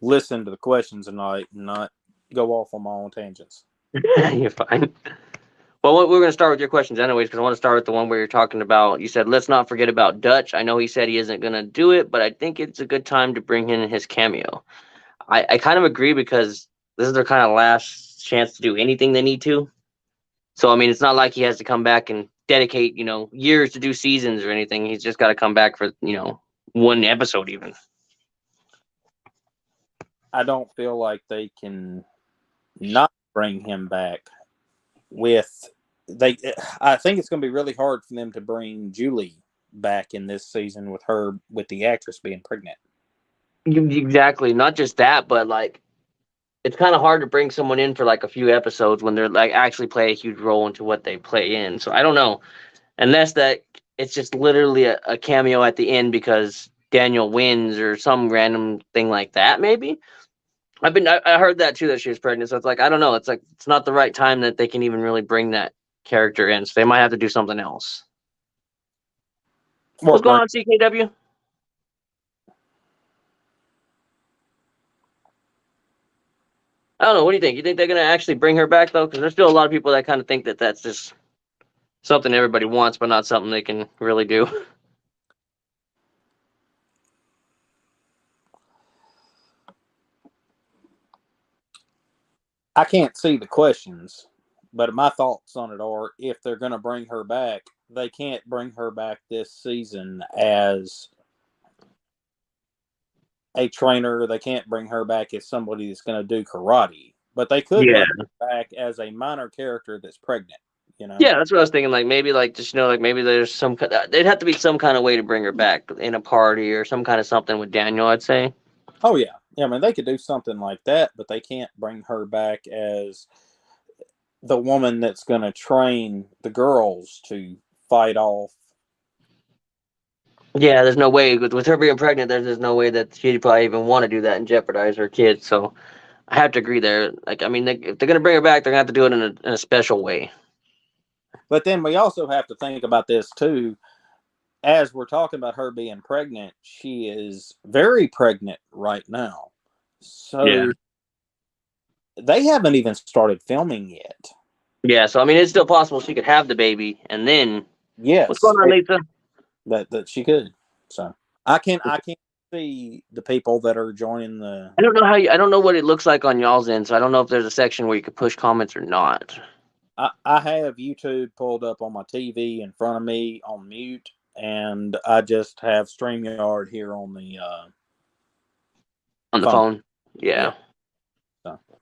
listen to the questions tonight and not go off on my own tangents. You're fine. Well, we're going to start with your questions anyways, because I want to start with the one where you're talking about. You said let's not forget about Dutch. I know he said he isn't going to do it, but I think it's a good time to bring in his cameo. I kind of agree because this is their kind of last chance to do anything they need to. So I mean, it's not like he has to come back and dedicate years to do seasons or anything. He's just got to come back for one episode even. I don't feel like they can not bring him back with they. I think it's going to be really hard for them to bring Julie back in this season with the actress being pregnant. Exactly. Not just that, but like it's kind of hard to bring someone in for like a few episodes when they're like actually play a huge role into what they play in. So I don't know, unless that it's just literally a cameo at the end because Daniel wins or some random thing like that. Maybe I heard that too that she was pregnant. So it's like I don't know. It's like it's not the right time that they can even really bring that character in. So they might have to do something else. Or What's going bring, on, CKW? I don't know. What do you think? You think they're gonna actually bring her back though? Because there's still a lot of people that kind of think that that's just something everybody wants, but not something they can really do. I can't see the questions, but my thoughts on it are if they're going to bring her back, they can't bring her back this season as a trainer. They can't bring her back as somebody that's going to do karate, but they could Yeah, bring her back as a minor character that's pregnant. You know? yeah, that's what I was thinking. Like maybe, like just like maybe there's some. They'd have to be some kind of way to bring her back in a party or some kind of something with Daniel. I'd say. Oh yeah, yeah. I mean, they could do something like that, but they can't bring her back as the woman that's going to train the girls to fight off. Yeah, there's no way with her being pregnant. There's no way that she'd probably even want to do that and jeopardize her kids. So I have to agree there. Like I mean, if they're gonna bring her back, they're gonna have to do it in a special way. But then we also have to think about this too. As we're talking about her being pregnant, she is very pregnant right now. Yeah. So they haven't even started filming yet. Yeah. So I mean, it's still possible she could have the baby and then. What's Yes, going on, Lisa? that she could. So I can't see the people that are joining the. I don't know I don't know what it looks like on y'all's end, so I don't know if there's a section where you could push comments or not. I have YouTube pulled up on my TV in front of me on mute, and I just have StreamYard here on the On the phone. phone. Yeah. Yeah. So.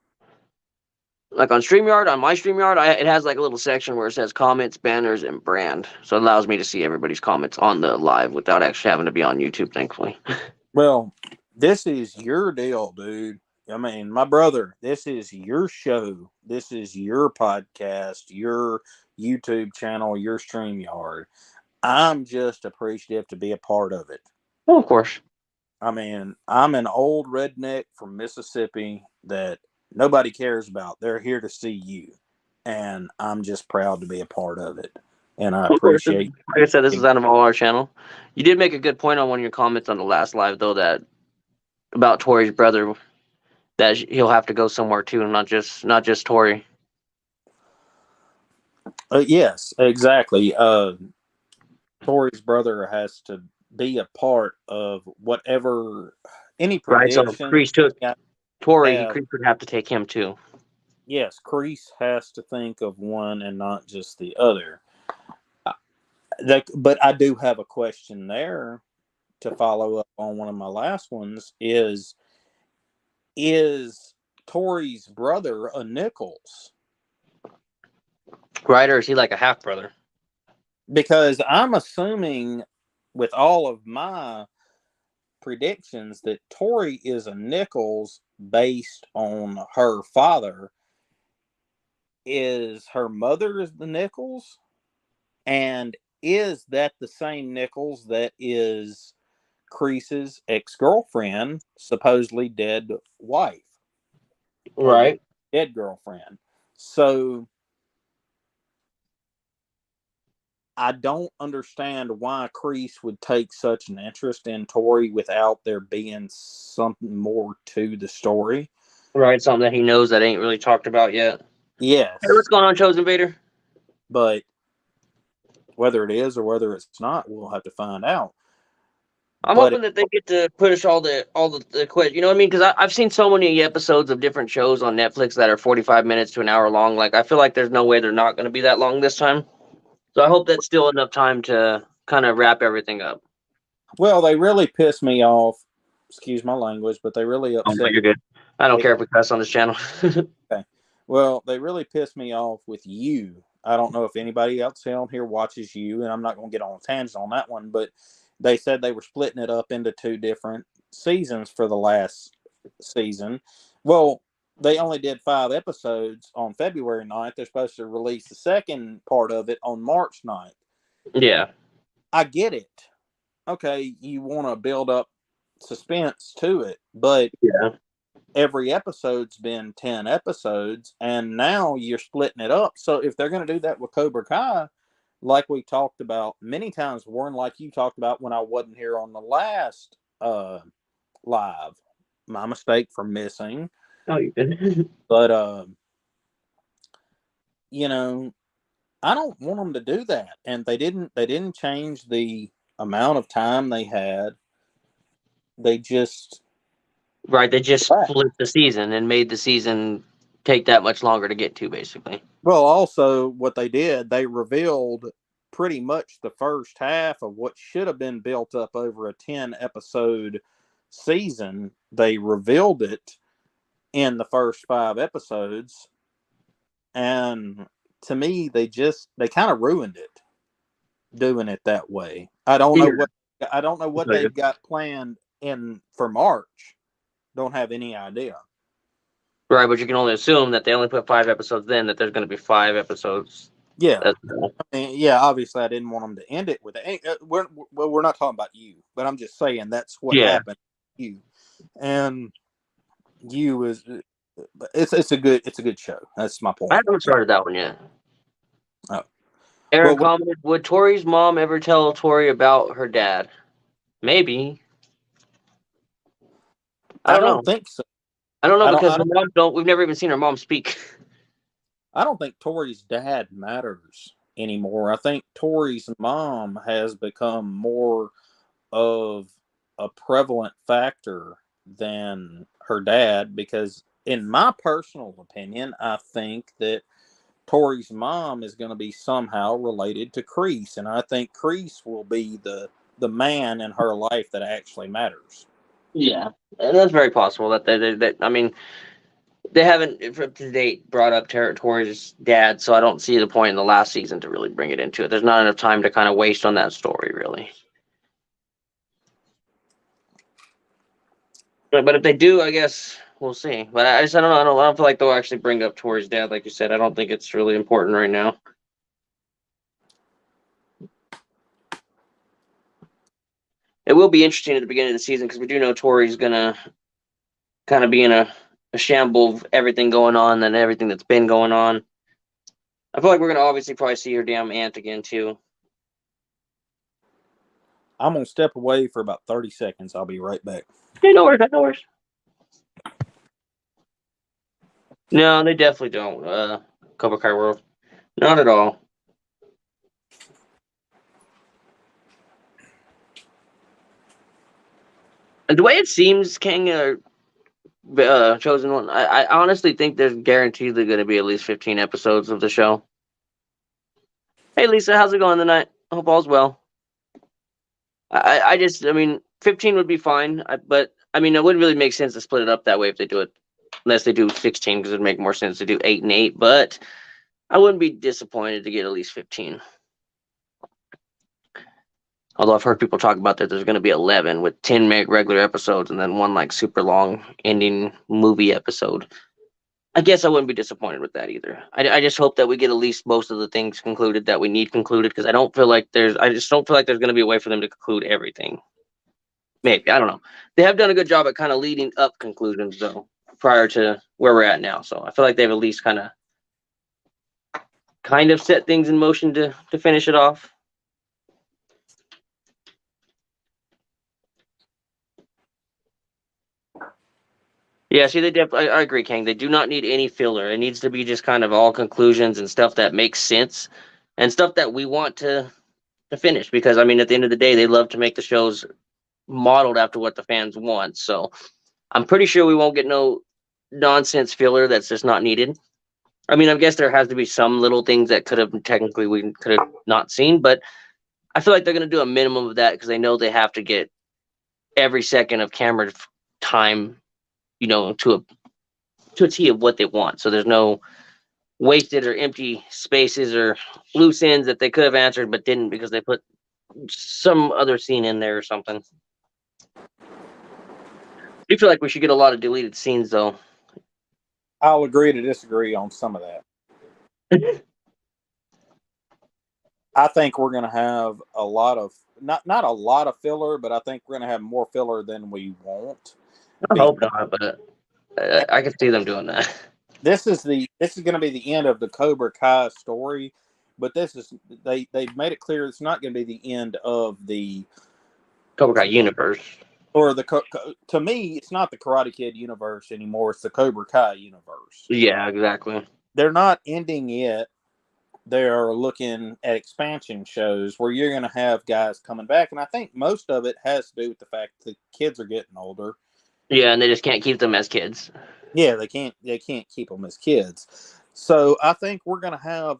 Like on StreamYard, on my StreamYard, it has like a little section where it says comments, banners, and brand. So it allows me to see everybody's comments on the live without actually having to be on YouTube, thankfully. Well, this is your deal, dude. I mean, my brother, this is your show. This is your podcast, your YouTube channel, your StreamYard. I'm just appreciative to be a part of it. Well, of course. I mean, I'm an old redneck from Mississippi that nobody cares about. They're here to see you. And I'm just proud to be a part of it. And I Of course. appreciate Like I said, this it. is out of all our channel. You did make a good point on one of your comments on the last live, though, that about Tori's brother, that he'll have to go somewhere too, and not just Tori. Yes, exactly. Tori's brother has to be a part of whatever any Right. So prediction Kreese took Tori. have. Kreese would have to take him too. Yes, Crease has to think of one and not just the other. But I do have a question there to follow up on one of my last ones is Tori's brother a Nichols? Right, or is he like a half brother? Because I'm assuming with all of my predictions that Tori is a Nichols based on her father. Is her mother is the Nichols? And is that the same Nichols that is Crease's ex-girlfriend, supposedly dead wife or Right. dead girlfriend? So I don't understand why Kreese would take such an interest in Tori without there being something more to the story. Right, something that he knows that ain't really talked about yet. Hey, Yes, what's going on, Chosen Vader? but whether it is or whether it's not, we'll have to find out. I'm But hoping that they get to push all the quiz. You know what I mean? Because I've seen so many episodes of different shows on Netflix that are 45 minutes to an hour long. Like, I feel like there's no way they're not going to be that long this time. So I hope that's still enough time to kind of wrap everything up. well, they really pissed me off. Excuse my language, but they really Oh, no, upset. you're good. I don't care if we cuss on this channel. Okay. Well, they really pissed me off with you. I don't know if anybody else on here watches you, and I'm not going to get on a tangent on that one, but they said they were splitting it up into 2 different seasons for the last season. Well, they only did 5 episodes on February 9th. They're supposed to release the second part of it on March 9th. Yeah. I get it. Okay, you want to build up suspense to it, but Yeah. every episode's been 10 episodes, and now you're splitting it up. So if they're going to do that with Cobra Kai, like we talked about many times, Warren, like you talked about when I wasn't here on the last live, my mistake for missing. Oh, you good. But you know, I don't want them to do that, and they didn't change the amount of time they had. They just Right, they just right. flipped the season and made the season take that much longer to get to, basically. Well, also what they did, they revealed pretty much the first half of what should have been built up over a 10 episode season. They revealed it in the first 5 episodes, and to me they kind of ruined it doing it that way. Yeah. I don't know what they've got planned in for March. Don't have any idea. Right, but you can only assume that they only put 5 episodes in, that there's going to be 5 episodes. Yeah. That's I mean, yeah, obviously, I didn't want them to end it with it. We're not talking about you, but I'm just saying that's what yeah. happened to you. And you is it's a good show. That's my I point. haven't started that one yet. Oh. Aaron Well, commented, would Tori's mom ever tell Tori about her dad? Maybe. I I don't don't know. think so. I don't know I don't. because I her don't. mom don't. We've never even seen her mom speak. I don't think Tori's dad matters anymore. I think Tori's mom has become more of a prevalent factor than her dad because, in my personal opinion, I think that Tori's mom is going to be somehow related to Kreese, and I think Kreese will be the man in her life that actually matters. Yeah, and that's very possible that I mean, they haven't up to date brought up Tori's dad, so I don't see the point in the last season to really bring it into it. There's not enough time to kind of waste on that story, really. But if they do, I guess we'll see. But I don't know. I don't feel like they'll actually bring up Tori's dad, like you said. I don't think it's really important right now. It will be interesting at the beginning of the season because we do know Tori's gonna kind of be in a shamble of everything going on and everything that's been going on. I feel like we're gonna obviously probably see her damn aunt again too. I'm going to step away for about 30 seconds. I'll be right back. Yeah, no worries, no worries. No, they definitely don't. Cobra Kai World, not at all. And the way it seems, King Chosen One, I honestly think there's guaranteedly going to be at least 15 episodes of the show. Hey, Lisa, how's it going tonight? Hope all's well. I mean, 15 would be fine, but I mean, it wouldn't really make sense to split it up that way if they do it, unless they do 16, because it'd make more sense to do 8 and 8. But I wouldn't be disappointed to get at least 15. Although I've heard people talk about that there's going to be 11 with 10 regular episodes and then one like super long ending movie episode. I guess I wouldn't be disappointed with that either. I just hope that we get at least most of the things concluded that we need concluded because I just don't feel like there's going to be a way for them to conclude everything. Maybe, I don't know. They have done a good job at kind of leading up conclusions though prior to where we're at now. So I feel like they've at least kind of set things in motion to finish it off. Yeah, see, I agree, Kang. They do not need any filler. It needs to be just kind of all conclusions and stuff that makes sense and stuff that we want to finish. Because, I mean, at the end of the day, they love to make the shows modeled after what the fans want. So I'm pretty sure we won't get no nonsense filler that's just not needed. I mean, I guess there has to be some little things that could have technically we could have not seen, but I feel like they're going to do a minimum of that because they know they have to get every second of camera time, to a T of what they want. So there's no wasted or empty spaces or loose ends that they could have answered but didn't because they put some other scene in there or something. I feel like we should get a lot of deleted scenes though. I'll agree to disagree on some of that. I think we're going to have a lot of not a lot of filler, but I think we're going to have more filler than we want. I hope not, but I can see them doing that. This is going to be the end of the Cobra Kai story, but they've made it clear it's not going to be the end of the Cobra Kai universe. Or to me, it's not the Karate Kid universe anymore. It's the Cobra Kai universe. Yeah, exactly. They're not ending it. They're looking at expansion shows where you're going to have guys coming back, and I think most of it has to do with the fact that the kids are getting older. Yeah, and they just can't keep them as kids. Yeah, they can't keep them as kids. So I think we're going to have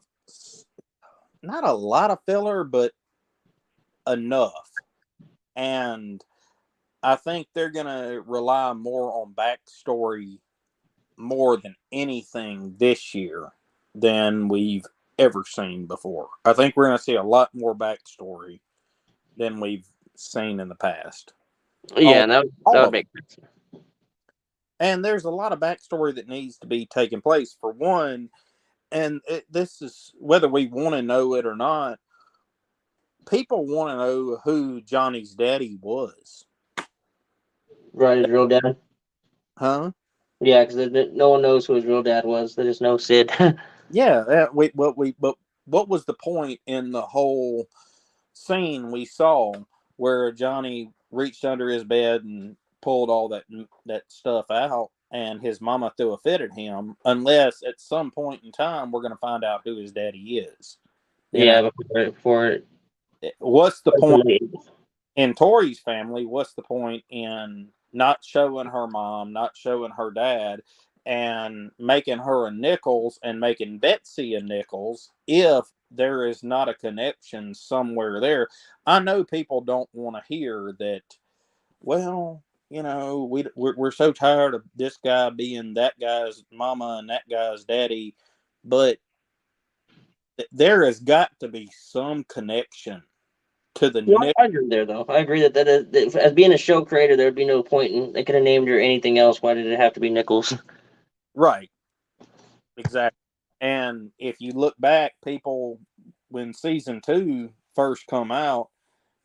not a lot of filler, but enough. And I think they're going to rely more on backstory more than anything this year than we've ever seen before. I think we're going to see a lot more backstory than we've seen in the past. Yeah, that would make sense. And there's a lot of backstory that needs to be taking place. For one, and this is whether we want to know it or not, people want to know who Johnny's daddy was. Right, his real dad? Huh? Yeah, because no one knows who his real dad was. They just know Sid. Yeah. But what was the point in the whole scene we saw where Johnny reached under his bed and pulled all that stuff out, and his mama threw a fit at him? Unless at some point in time we're going to find out who his daddy is. Yeah, before what's the point in Tori's family? What's the point in not showing her mom, not showing her dad, and making her a Nichols and making Betsy a Nichols if there is not a connection somewhere there? I know people don't want to hear that. Well, we're so tired of this guy being that guy's mama and that guy's daddy, but there has got to be some connection to the. Well, I agree there, though. I agree that as being a show creator, there would be no point in they could have named her anything else. Why did it have to be Nichols? Right. Exactly. And if you look back, people, when season 2 first come out,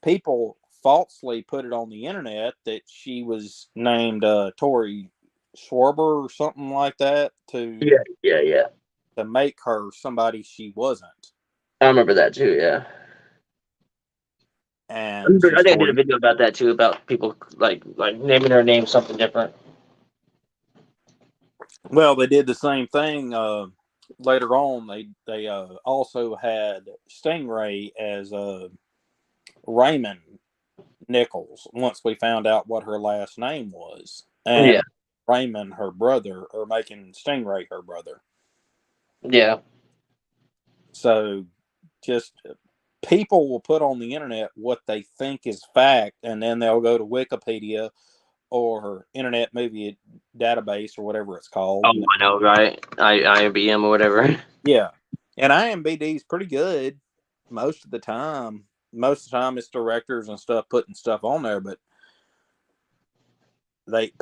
people falsely put it on the internet that she was named Tori Schwarber or something like that to make her somebody she wasn't. I remember that too. Yeah. And I think I did a video about that too, about people like naming their name something different. Well, they did the same thing later on. They also had Stingray as Raymond Nichols once we found out what her last name was. And Raymond, her brother, or making Stingray her brother. Yeah. So just people will put on the internet what they think is fact, and then they'll go to Wikipedia or Internet Movie Database or whatever it's called. Oh, I know, right? IMBM or whatever. Yeah. And IMBD is pretty good most of the time. Most of the time it's directors and stuff putting stuff on there, but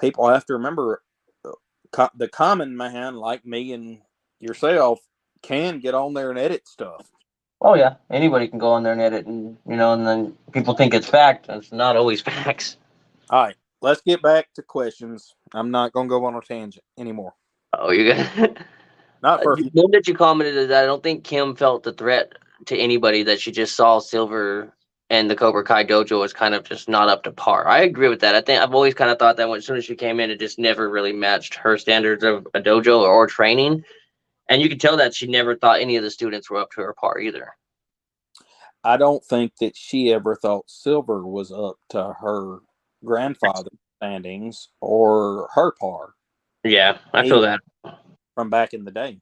people have to remember the common man like me and yourself can get on there and edit stuff. Oh yeah, anybody can go on there and edit, and and then people think it's fact. It's not always facts. All right, let's get back to questions. I'm not going to go on a tangent anymore. Oh, you got not for the one that you commented is that I don't think Kim felt the threat to anybody that she just saw Silver and the Cobra Kai dojo is kind of just not up to par. I agree with that. I think I've always kind of thought that when as soon as she came in, it just never really matched her standards of a dojo or training. And you could tell that she never thought any of the students were up to her par either. I don't think that she ever thought Silver was up to her grandfather's standings or her par. Yeah, I feel that. From back in the day.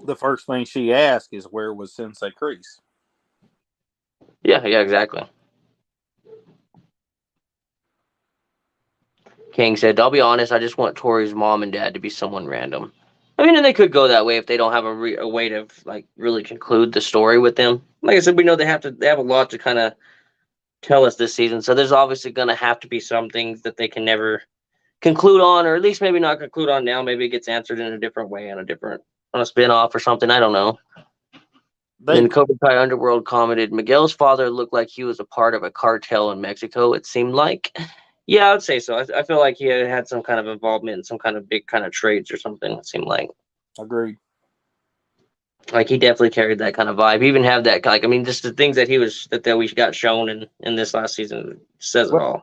The first thing she asked is, where was Sensei Kreese? Yeah, exactly. King said, I'll be honest, I just want Tori's mom and dad to be someone random. I mean, and they could go that way if they don't have a way to like really conclude the story with them. Like I said, we know they have a lot to kind of tell us this season, so there's obviously going to have to be some things that they can never conclude on, or at least maybe not conclude on now. Maybe it gets answered in a different way on a spin-off or something. I don't know. Then Cobra Kai Underworld commented, Miguel's father looked like he was a part of a cartel in Mexico, it seemed like. Yeah, I would say so. I feel like he had some kind of involvement in some kind of big kind of trades or something, it seemed like. Agreed. Like, he definitely carried that kind of vibe. He even have that, like, I mean, just the things that that we got shown in this last season says it all.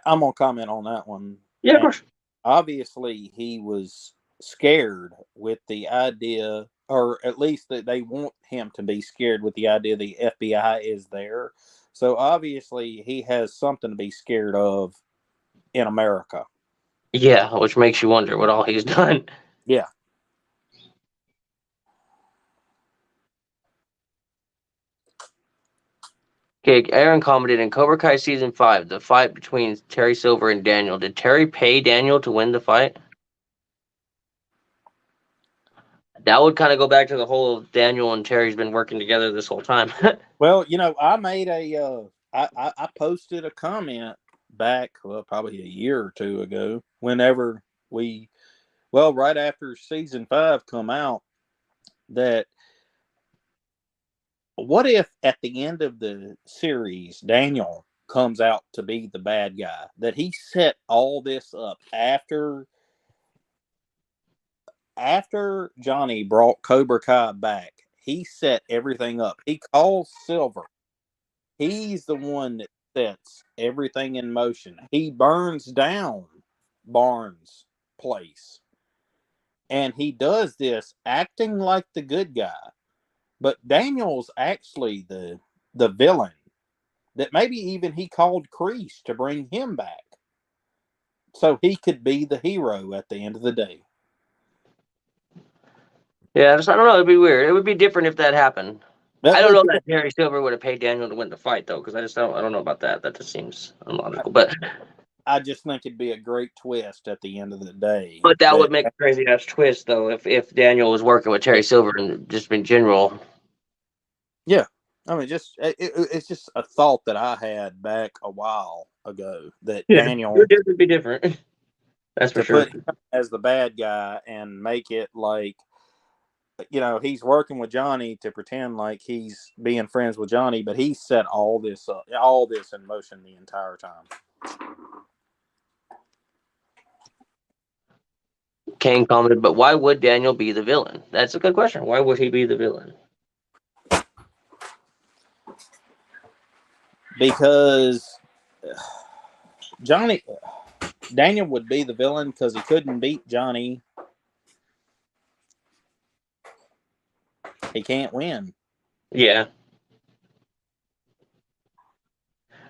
I'm going to comment on that one. Yeah, of course. Obviously, he was scared with the idea, or at least that they want him to be scared with the idea the FBI is there. So obviously, he has something to be scared of in America. Yeah, which makes you wonder what all he's done. Yeah. Okay, Aaron commented in Cobra Kai Season 5, the fight between Terry Silver and Daniel. Did Terry pay Daniel to win the fight? That would kind of go back to the whole Daniel and Terry's been working together this whole time. Well, I made I posted a comment back, probably a year or two ago, whenever right after Season 5 come out, that what if at the end of the series Daniel comes out to be the bad guy, that he set all this up after Johnny brought Cobra Kai back. He set everything up. He calls Silver. He's the one that sets everything in motion. He burns down Barnes' place, and he does this acting like the good guy. But Daniel's actually the villain. That maybe even he called Kreese to bring him back, so he could be the hero at the end of the day. Yeah, I don't know. It'd be weird. It would be different if that happened. I don't know that Terry Silver would have paid Daniel to win the fight, though, because I don't know about that. That just seems unlogical. But I just think it'd be a great twist at the end of the day. But that would make a crazy ass twist, though, if Daniel was working with Terry Silver and just in general. Yeah, I mean, it's just a thought that I had back a while ago that Daniel would be different. That's for sure. Put him as the bad guy and make it like, he's working with Johnny to pretend like he's being friends with Johnny, but he set all this in motion the entire time. Kane commented, but why would Daniel be the villain? That's a good question. Why would he be the villain? Because Daniel would be the villain because he couldn't beat Johnny. He can't win. Yeah.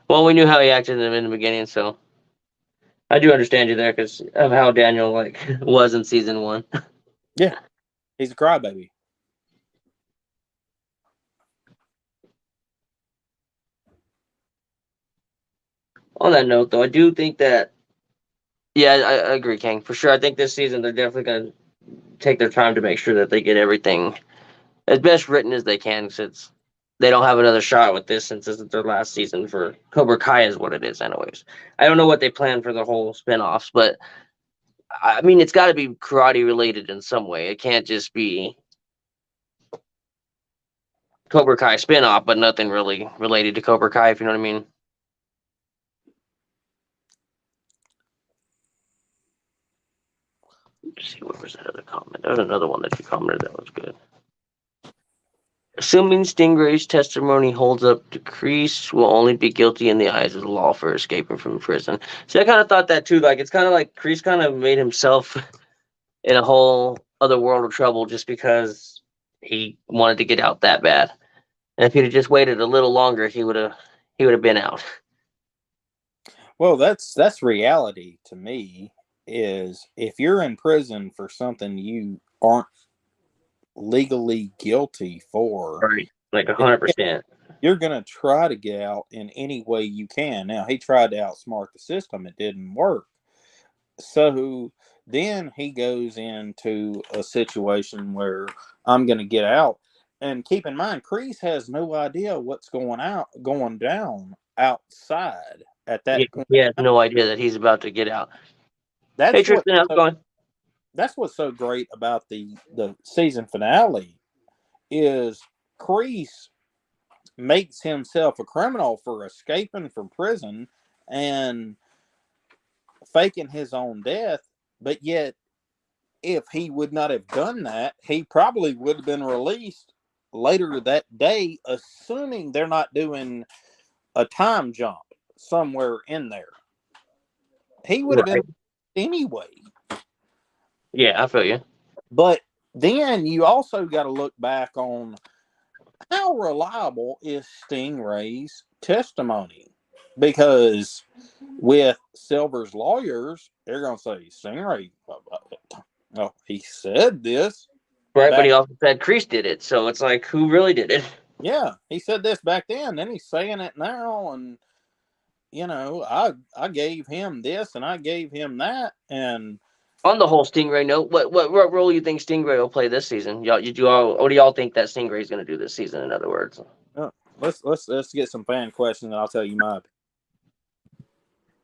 Well, we knew how he acted in the beginning, so I do understand you there because of how Daniel was in season 1. Yeah, he's a crybaby. On that note, though, I do think that, yeah, I agree, King, for sure. I think this season they're definitely going to take their time to make sure that they get everything as best written as they can, since they don't have another shot with this, since this is their last season for Cobra Kai is what it is anyways. I don't know what they plan for the whole spinoffs, but I mean, it's got to be karate related in some way. It can't just be Cobra Kai spinoff, but nothing really related to Cobra Kai, if you know what I mean. see, what was that other comment? There was another one that you commented that was good. Assuming Stingray's testimony holds up, Kreese will only be guilty in the eyes of the law for escaping from prison. See, I kind of thought that too. Like, it's kind of like Kreese kind of made himself in a whole other world of trouble just because he wanted to get out that bad. And if he'd have just waited a little longer, he would have been out. Well, that's reality to me. Is if you're in prison for something you aren't legally guilty for, Right, like 100%. You're gonna try to get out in any way you can. Now he tried to outsmart the system; it didn't work. So then he goes into a situation where I'm going to get out. And keep in mind, Kreese has no idea what's going down outside at that point. He has no idea that he's about to get out. That's hey, Tristan, how's it going? That's what's so great about the season finale is Kreese makes himself a criminal for escaping from prison and faking his own death, but yet if he would not have done that, he probably would have been released later that day, assuming they're not doing a time jump somewhere in there. He would have been anyway. Yeah, I feel you. But then you also got to look back on how reliable is Stingray's testimony, because with Silver's lawyers, they're going to say Stingray, oh, he said this, right? But he also said Kreese did it, so it's like, who really did it? Yeah, he said this back then, then he's saying it now, and you know, I gave him this and I gave him that, and on the whole Stingray note, what role do you think Stingray will play this season? What do y'all think that Stingray is going to do this season? In other words, let's get some fan questions, and I'll tell you my.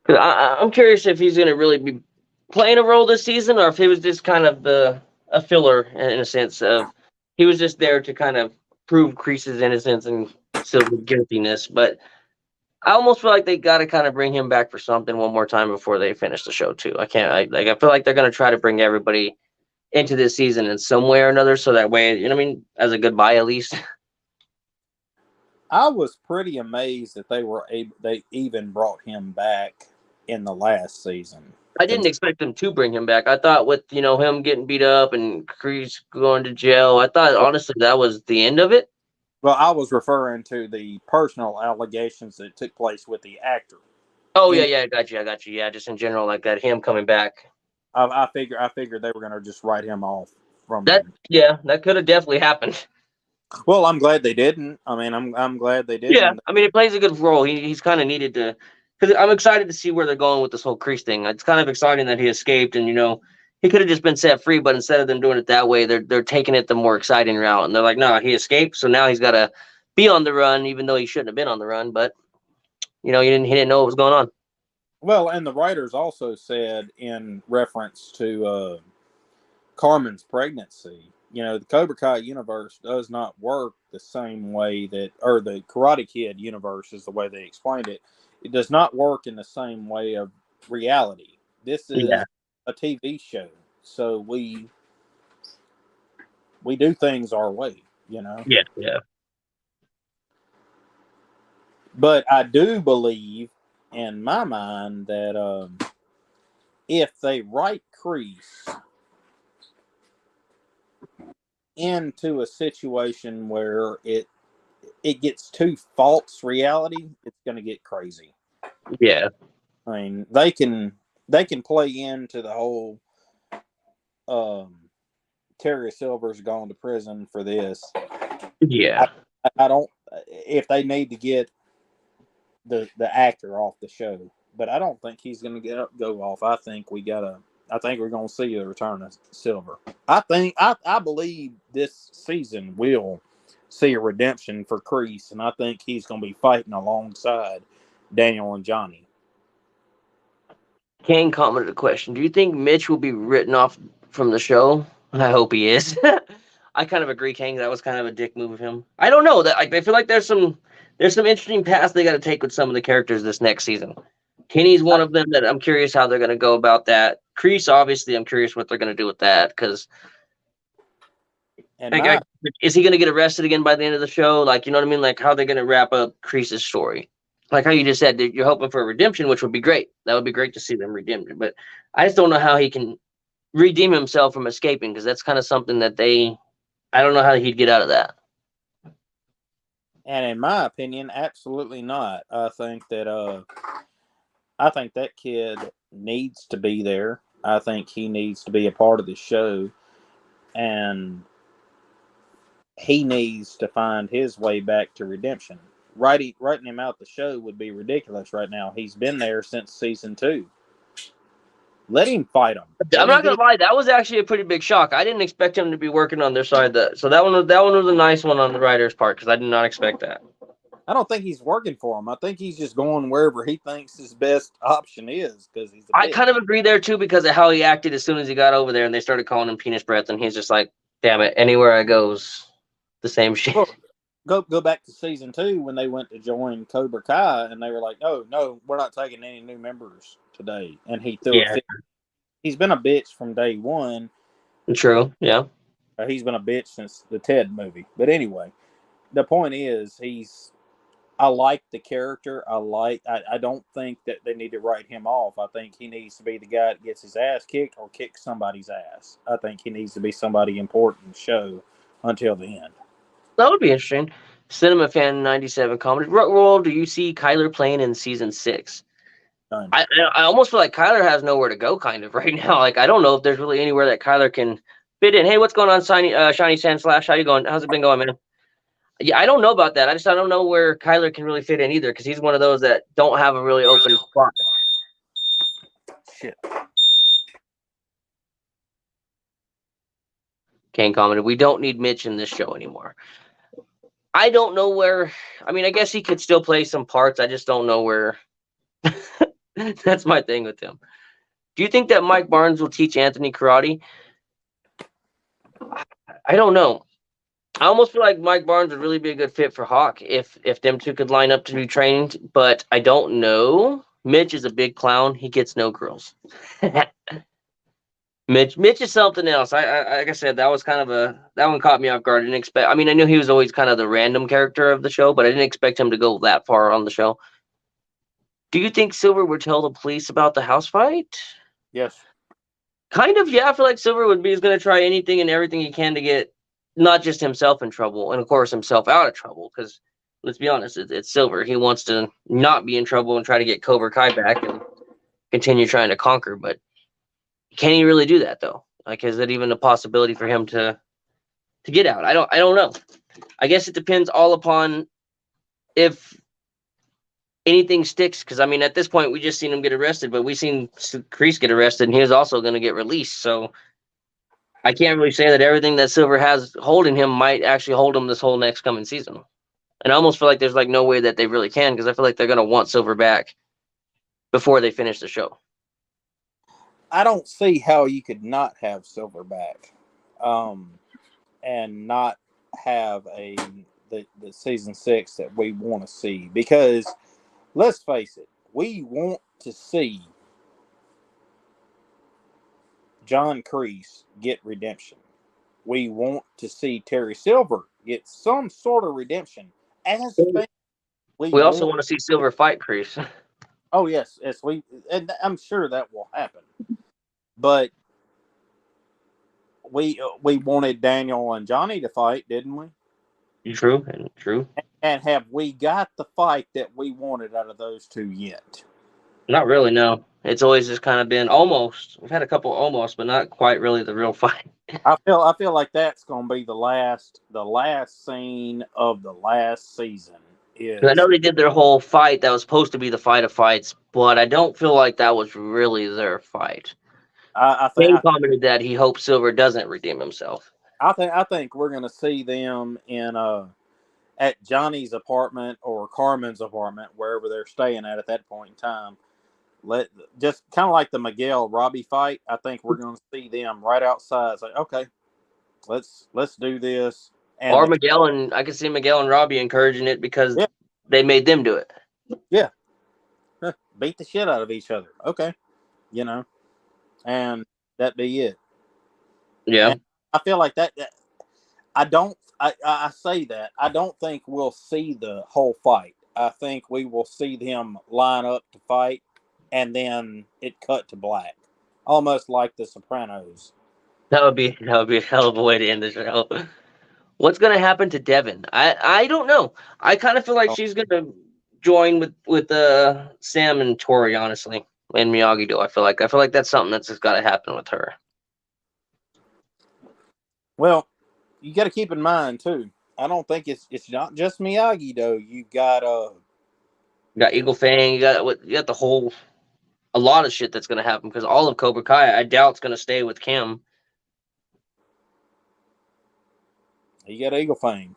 Because I'm curious if he's going to really be playing a role this season, or if he was just kind of a filler in a sense of he was just there to kind of prove Kreese's innocence and Silver's guiltiness. But I almost feel like they got to kind of bring him back for something one more time before they finish the show too. I feel like they're going to try to bring everybody into this season in some way or another, so that way, you know what I mean, as a goodbye at least. I was pretty amazed that they even brought him back in the last season. I didn't expect them to bring him back. I thought with him getting beat up and Kreese going to jail, I thought honestly that was the end of it. Well, I was referring to the personal allegations that took place with the actor. Oh, yeah, I got you. Yeah, just in general, like that, him coming back. I figured they were going to just write him off from that. Yeah, that could have definitely happened. Well, I'm glad they didn't. I mean, I'm glad they didn't. Yeah, I mean, it plays a good role. He's kind of needed to, because I'm excited to see where they're going with this whole Kreese thing. It's kind of exciting that he escaped, and he could have just been set free, but instead of them doing it that way, they're taking it the more exciting route, and they're like, no, he escaped, so now he's got to be on the run, even though he shouldn't have been on the run. But he didn't know what was going on. Well, and the writers also said in reference to Carmen's pregnancy, the Cobra Kai universe does not work the same way or the Karate Kid universe is the way they explained it. It does not work in the same way of reality. This is a TV show, so we do things our way, Yeah. But I do believe, in my mind, that if they write Kreese into a situation where it gets too false reality, it's going to get crazy. Yeah. I mean, they can play into the whole Terry Silver's gone to prison for this. Yeah. I don't, if they need to get the actor off the show, but I don't think he's going to go off. I think we're going to see the return of Silver. I believe this season will see a redemption for Kreese, and I think he's going to be fighting alongside Daniel and Johnny. Kane commented a question. Do you think Mitch will be written off from the show? I hope he is. I kind of agree, Kane. That was kind of a dick move of him. I don't know. I feel like there's some interesting paths they got to take with some of the characters this next season. Kenny's one of them that I'm curious how they're going to go about that. Kreese, obviously, I'm curious what they're going to do with that because is he going to get arrested again by the end of the show? Like, you know what I mean? Like, how they're going to wrap up Kreese's story. Like how you just said, that you're hoping for a redemption, which would be great. That would be great to see them redeemed. But I just don't know how he can redeem himself from escaping because that's kind of something that I don't know how he'd get out of that. And in my opinion, absolutely not. I think that kid needs to be there. I think he needs to be a part of the show, and he needs to find his way back to redemption. Writing him out the show would be ridiculous right now. He's been there since season 2. Let him fight him. I'm not gonna lie, that was actually a pretty big shock. I didn't expect him to be working on their side. So that one was a nice one on the writer's part because I did not expect that. I don't think he's working for him. I think he's just going wherever he thinks his best option is because he's. I kind of agree there too because of how he acted as soon as he got over there and they started calling him penis breath and he's just like, damn it, anywhere I go's the same shit. Well, go back to season 2 when they went to join Cobra Kai and they were like, no, we're not taking any new members today, and he threw a fit. He's been a bitch from day one. True, yeah. He's been a bitch since the Ted movie. But anyway, the point is, I like the character. I don't think that they need to write him off. I think he needs to be the guy that gets his ass kicked or kicks somebody's ass. I think he needs to be somebody important in the show until the end. That would be interesting. Cinema Fan 97 commented, what role do you see Kyler playing in season 6? I almost feel like Kyler has nowhere to go kind of right now. Like, I don't know if there's really anywhere that Kyler can fit in. Hey, what's going on, Shiny Sand Slash? How you going? How's it been going, man? Yeah, I don't know about that. I don't know where Kyler can really fit in either because he's one of those that don't have a really open spot. Shit. Kane commented, we don't need Mitch in this show anymore. I don't know where. I mean, I guess he could still play some parts. I just don't know where. That's my thing with him. Do you think that Mike Barnes will teach Anthony karate? I don't know. I almost feel like Mike Barnes would really be a good fit for Hawk if them two could line up to be trained, but I don't know. Mitch is a big clown. He gets no girls. Mitch is something else. I like I said, that was kind of that one caught me off guard. I didn't expect. I mean, I knew he was always kind of the random character of the show, but I didn't expect him to go that far on the show. Do you think Silver would tell the police about the house fight? Yes. Kind of, yeah. I feel like Silver is going to try anything and everything he can to get not just himself in trouble, and of course himself out of trouble, because let's be honest, it's Silver. He wants to not be in trouble and try to get Cobra Kai back and continue trying to conquer, but can he really do that though? Like, is it even a possibility for him to get out? I don't know. I guess it depends all upon if anything sticks, because I mean, at this point, we just seen him get arrested, but we seen Kreese get arrested, and he was also going to get released. So I can't really say that everything that Silver has holding him might actually hold him this whole next coming season. And I almost feel like there's like no way that they really can, because I feel like they're going to want Silver back before they finish the show. I don't see how you could not have Silver back, and not have the season 6 that we want to see, because let's face it, we want to see John Kreese get redemption. We want to see Terry Silver get some sort of redemption. We also want to see Silver fight Kreese. Oh yes, and I'm sure that will happen. But we wanted Daniel and Johnny to fight, didn't we? True. And have we got the fight that we wanted out of those two yet? Not really, no. It's always just kind of been almost. We've had a couple almost, but not quite really the real fight. I feel like that's going to be the last scene of the last season. I know they did their whole fight that was supposed to be the fight of fights, but I don't feel like that was really their fight. I commented that he hopes Silver doesn't redeem himself. I think we're going to see them in at Johnny's apartment or Carmen's apartment, wherever they're staying at that point in time. Just kind of like the Miguel Robbie fight. I think we're going to see them right outside. It's like, okay, let's do this. And or Miguel and I can see Miguel and Robbie encouraging it because they made them do it. Yeah, beat the shit out of each other. Okay, you know, and that be it. Yeah. And I feel like that I don't. I say that I don't think we'll see the whole fight. I think we will see them line up to fight, and then it cut to black, almost like The Sopranos. That would be a hell of a way to end the show. What's gonna happen to Devin? I don't know. I kind of feel like Oh, she's gonna join with Sam and Tori, honestly, and Miyagi Do. I feel like that's something that's just got to happen with her. well, you got to keep in mind too. I don't think it's not just Miyagi though. You got You got Eagle Fang. You got the whole a lot of shit that's gonna happen because all of Cobra Kai, I doubt, it's gonna stay with Kim. Eagle Fang.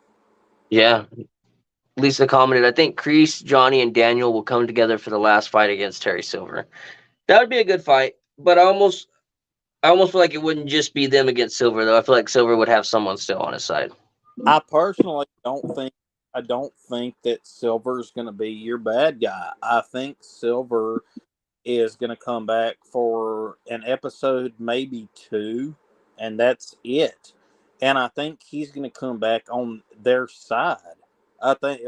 Yeah. Lisa commented, I think Kreese, Johnny, and Daniel will come together for the last fight against Terry Silver. That would be a good fight, but I almost feel like it wouldn't just be them against Silver though. I feel like Silver would have someone still on his side. I personally don't think. I don't think that Silver's going to be your bad guy. I think Silver is going to come back for an episode, maybe two, and that's it. And I think he's going to come back on their side. I think.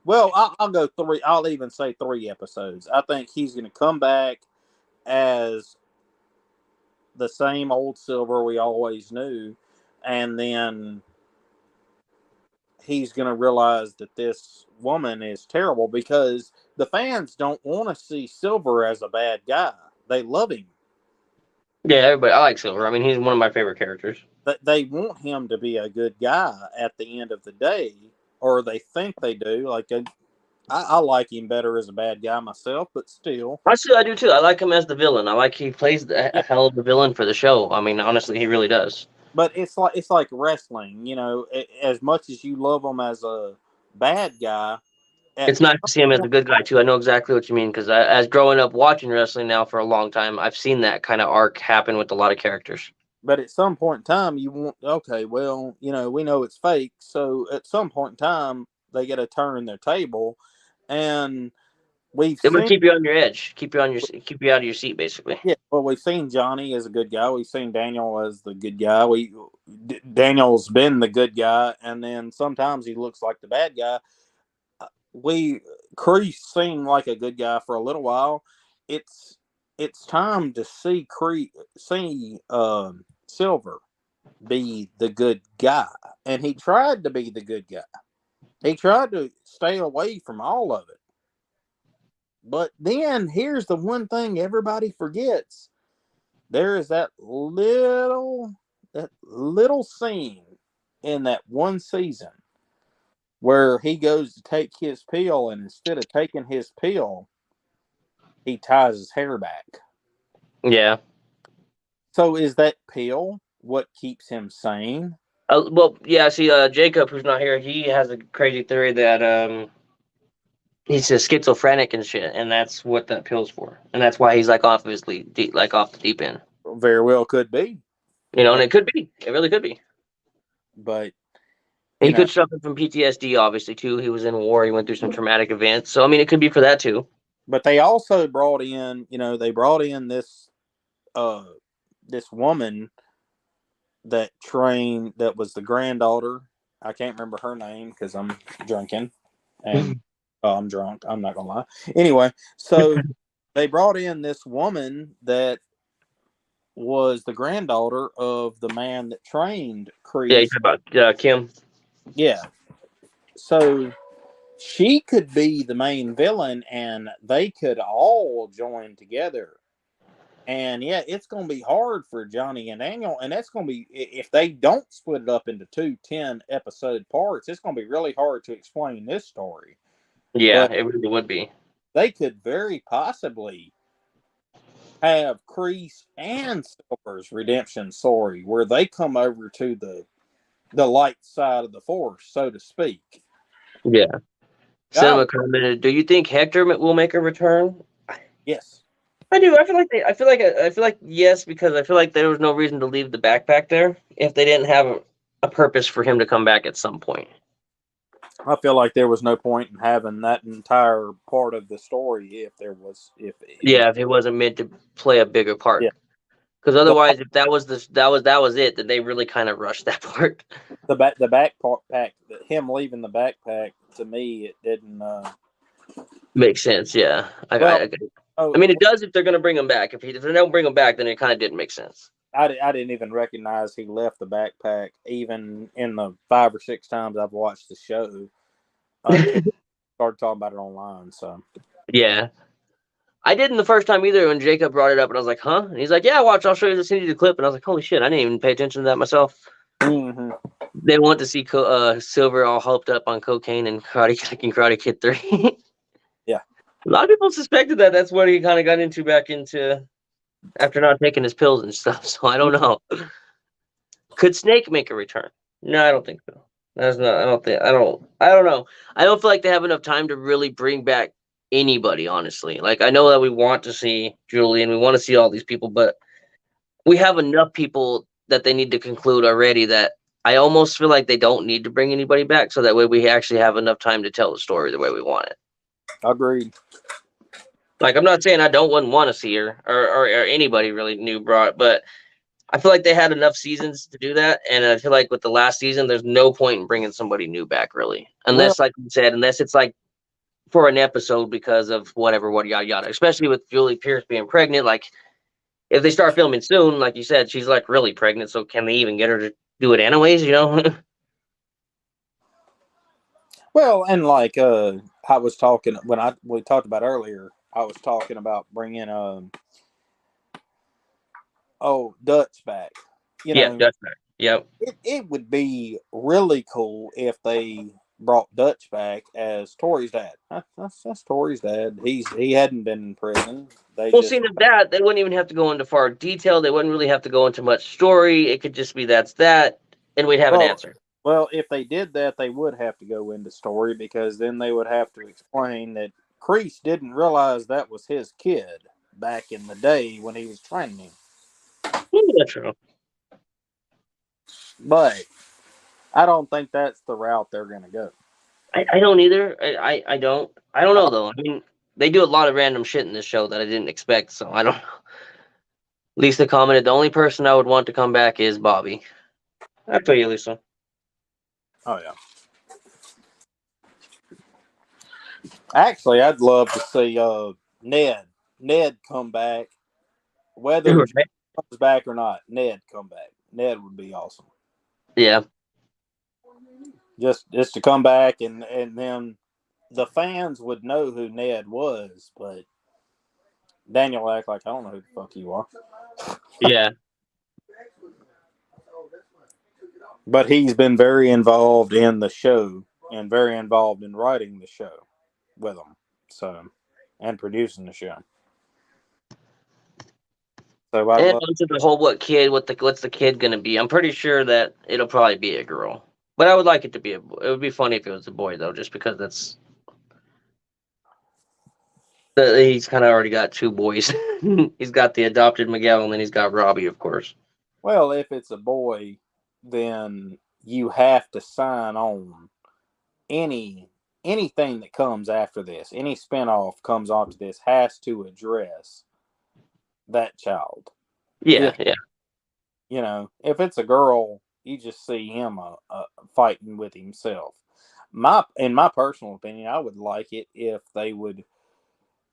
Well, I'll go three. I'll even say 3 episodes. I think he's going to come back as the same old Silver we always knew, and then he's going to realize that this woman is terrible because the fans don't want to see Silver as a bad guy. They love him. Yeah, everybody. I like Silver. I mean, he's one of my favorite characters. But they want him to be a good guy at the end of the day, or they think they do. I like him better as a bad guy myself, but still. I do too. I like him as the villain. I like he plays a Yeah. hell of a villain for the show. I mean, honestly, he really does. But it's like wrestling. As much as you love him as a bad guy, at It's nice to some see him as a point, good guy too. I know exactly what you mean because as growing up watching wrestling now for a long time, I've seen that kind of arc happen with a lot of characters. but at some point in time, you want, okay, well, we know it's fake. So at some point in time, they got to turn their table. And we've It would seen, keep you on your edge, keep you out of your seat, basically. yeah, well, we've seen Johnny as a good guy. We've seen Daniel as the good guy. Daniel's been the good guy. And then sometimes he looks like the bad guy. Kreese seemed like a good guy for a little while. It's time to see Silver be the good guy, and he tried to be the good guy. He tried to stay away from all of it. But then here's the one thing everybody forgets: there is that little scene in that one season where he goes to take his pill, and instead of taking his pill, he ties his hair back. Yeah. So is that pill what keeps him sane? Well, yeah. See, Jacob, who's not here, he has a crazy theory that he's a schizophrenic and shit, and that's what that pill's for, and that's why he's like off of his like off the deep end. Very well could be. And it could be, it really could be. But you He know, could suffer from PTSD, obviously too. He was in war. He went through some traumatic events, so I mean, it could be for that too. but they also brought in, they brought in uh this woman that trained, that was the granddaughter. I can't remember her name because I'm drinking and I'm drunk. I'm not gonna lie. Anyway, so they brought in this woman that was the granddaughter of the man that trained Yeah, you Kreese. talk about Kim. Yeah. So she could be the main villain and they could all join together. And yeah, it's going to be hard for Johnny and Daniel. And that's going to be, if they don't split it up into 2 10-episode parts, it's going to be really hard to explain this story. Yeah, But it really would be. they could very possibly have Kreese and Silver's redemption story where they come over to the light side of the force, so to speak. Yeah. Oh, Cinema commented, "Do you think Hector will make a return?" yes. I do. I feel like yes, because I feel like there was no reason to leave the backpack there if they didn't have a purpose for him to come back at some point. I feel like there was no point in having that entire part of the story if there was if it was Yeah, if it wasn't meant to play a bigger part. yeah Because the otherwise, if that was it, then they really kind of rushed that part. the backpack him leaving the backpack to me it didn't Makes sense. Yeah, well I oh mean, it does if they're gonna bring him back. If they don't bring him back, then it kind of didn't make sense. I didn't even recognize he left the backpack even in the 5 or 6 times I've watched the show until I started talking about it online. So Yeah, I didn't the first time either. When Jacob brought it up, and I was like, "Huh?" And he's like, "Yeah, watch. I'll show you the send you the clip." And I was like, "Holy shit! I didn't even pay attention to that myself." mm-hmm. They want to see Silver all hoped up on cocaine and Karate Kid 3. Yeah, A lot of people suspected that that's what he kind of got into back into after not taking his pills and stuff. So I don't know. Could Snake make a return? No, I don't think so. That's not. I don't think. I don't. I don't know. I don't feel like they have enough time to really bring back anybody. Honestly, like I know that we want to see Julie and we want to see all these people, but we have enough people that they need to conclude already. That I almost feel like they don't need to bring anybody back, so that way we actually have enough time to tell the story the way we want it. agreed. Like I'm not saying I don't wouldn't want to see her or anybody really new brought, but I feel like they had enough seasons to do that, and I feel like with the last season, there's no point in bringing somebody new back, really, Well, unless, like you said, unless it's like for an episode because of whatever, what yada yada. Especially with Julie Pierce being pregnant, like if they start filming soon, like you said, she's like really pregnant, so can they even get her to do it anyways? You know? well, and like I was talking when I we talked about earlier. I was talking about bringing Dutch back. You Yeah, know, that's right. Yep. it would be really cool if they brought Dutch back as Tori's dad. That's Tori's dad. He hadn't been in prison. They Well, just seeing that, they wouldn't even have to go into far detail. They wouldn't really have to go into much story. It could just be that's that, and we'd have an well answer. well if they did that, they would have to go into story because then they would have to explain that Kreese didn't realize that was his kid back in the day when he was training him. That's true. But I don't think that's the route they're going to go. I don't either. I don't know though. I mean, they do a lot of random shit in this show that I didn't expect, so I don't know. Lisa commented the only person I would want to come back is Bobby. I feel you, Lisa. Oh yeah. Actually, I'd love to see Ned come back, whether Jim Right. comes back or not. Ned come back. Ned would be awesome. Yeah. Just to come back and then the fans would know who Ned was, but Daniel act like I don't know who the fuck you are. Yeah. But he's been very involved in the show and very involved in writing the show with them. So and producing the show. So I'd And love onto the whole what's the kid gonna be? I'm pretty sure that it'll probably be a girl. But I would like it to be it would be funny if it was a boy though, just because he's kind of already got two boys. He's got the adopted Miguel, and then he's got Robbie, of course. well, if it's a boy, then you have to sign on any anything that comes after this, any spinoff comes after this has to address that child. Yeah, If yeah. if it's a girl, you just see him fighting with himself. In my personal opinion, I would like it if they would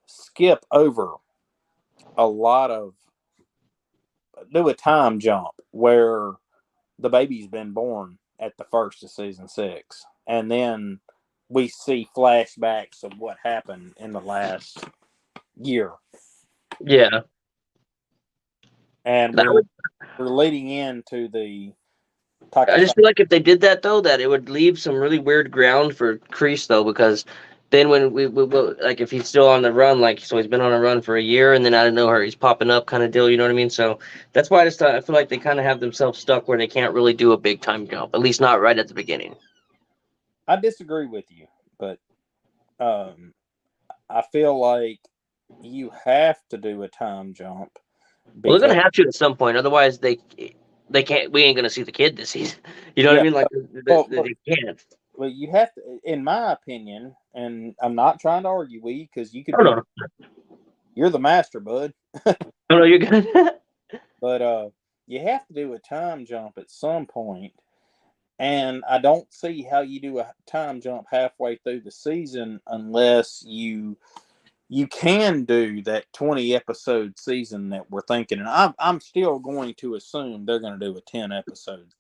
skip over a lot of do a time jump where the baby's been born at the first of season 6, and then we see flashbacks of what happened in the last year, Yeah. and That would, we're leading into the I Takasaki. just feel like if they did that though, that it would leave some really weird ground for Kreese though, because then when like if he's still on the run, like so he's been on a run for a year, and then out of nowhere he's popping up, kind of deal. You know what I mean? So that's why I feel like they kind of have themselves stuck where they can't really do a big time jump, at least not right at the beginning. I disagree with you, but um, I feel like you have to do a time jump Well, they're because gonna have to at some point, otherwise they can't. We ain't gonna see the kid this season. You know what I yeah, mean? Like well, they can't. Well, you have to, in my opinion, and I'm not trying to argue with you because you could I don't be, know. you're the master, bud. I don't know. You're good. But you have to do a time jump at some point, and I don't see how you do a time jump halfway through the season unless you can do that 20 episode season that we're thinking. And I'm still going to assume they're going to do a 10 episodes.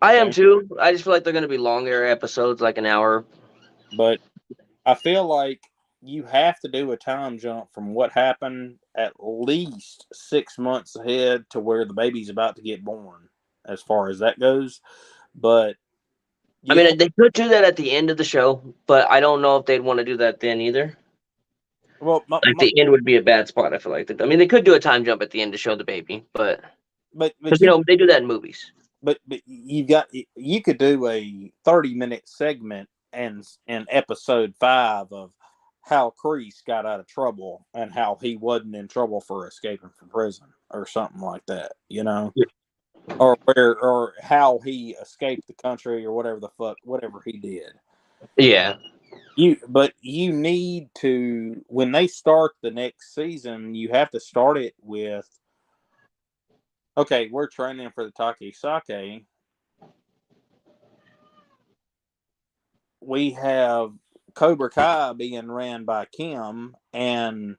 I am Okay, too. I just feel like they're going to be longer episodes, like an hour. but I feel like you have to do a time jump from what happened at least 6 months ahead to where the baby's about to get born, as far as that goes. But I you mean, they could do that at the end of the show, but I don't know if they'd want to do that then either. well, Like the end would be a bad spot. I feel like. I mean, they could do a time jump at the end to show the baby, but but because they do that in movies. but you could do a 30-minute segment and in episode 5 of how Kreese got out of trouble and how he wasn't in trouble for escaping from prison or something like that, Yeah. or how he escaped the country or whatever he did. Yeah. But you need to, when they start the next season, you have to start it with, okay, we're training for the Takisake. We have Cobra Kai being ran by Kim, and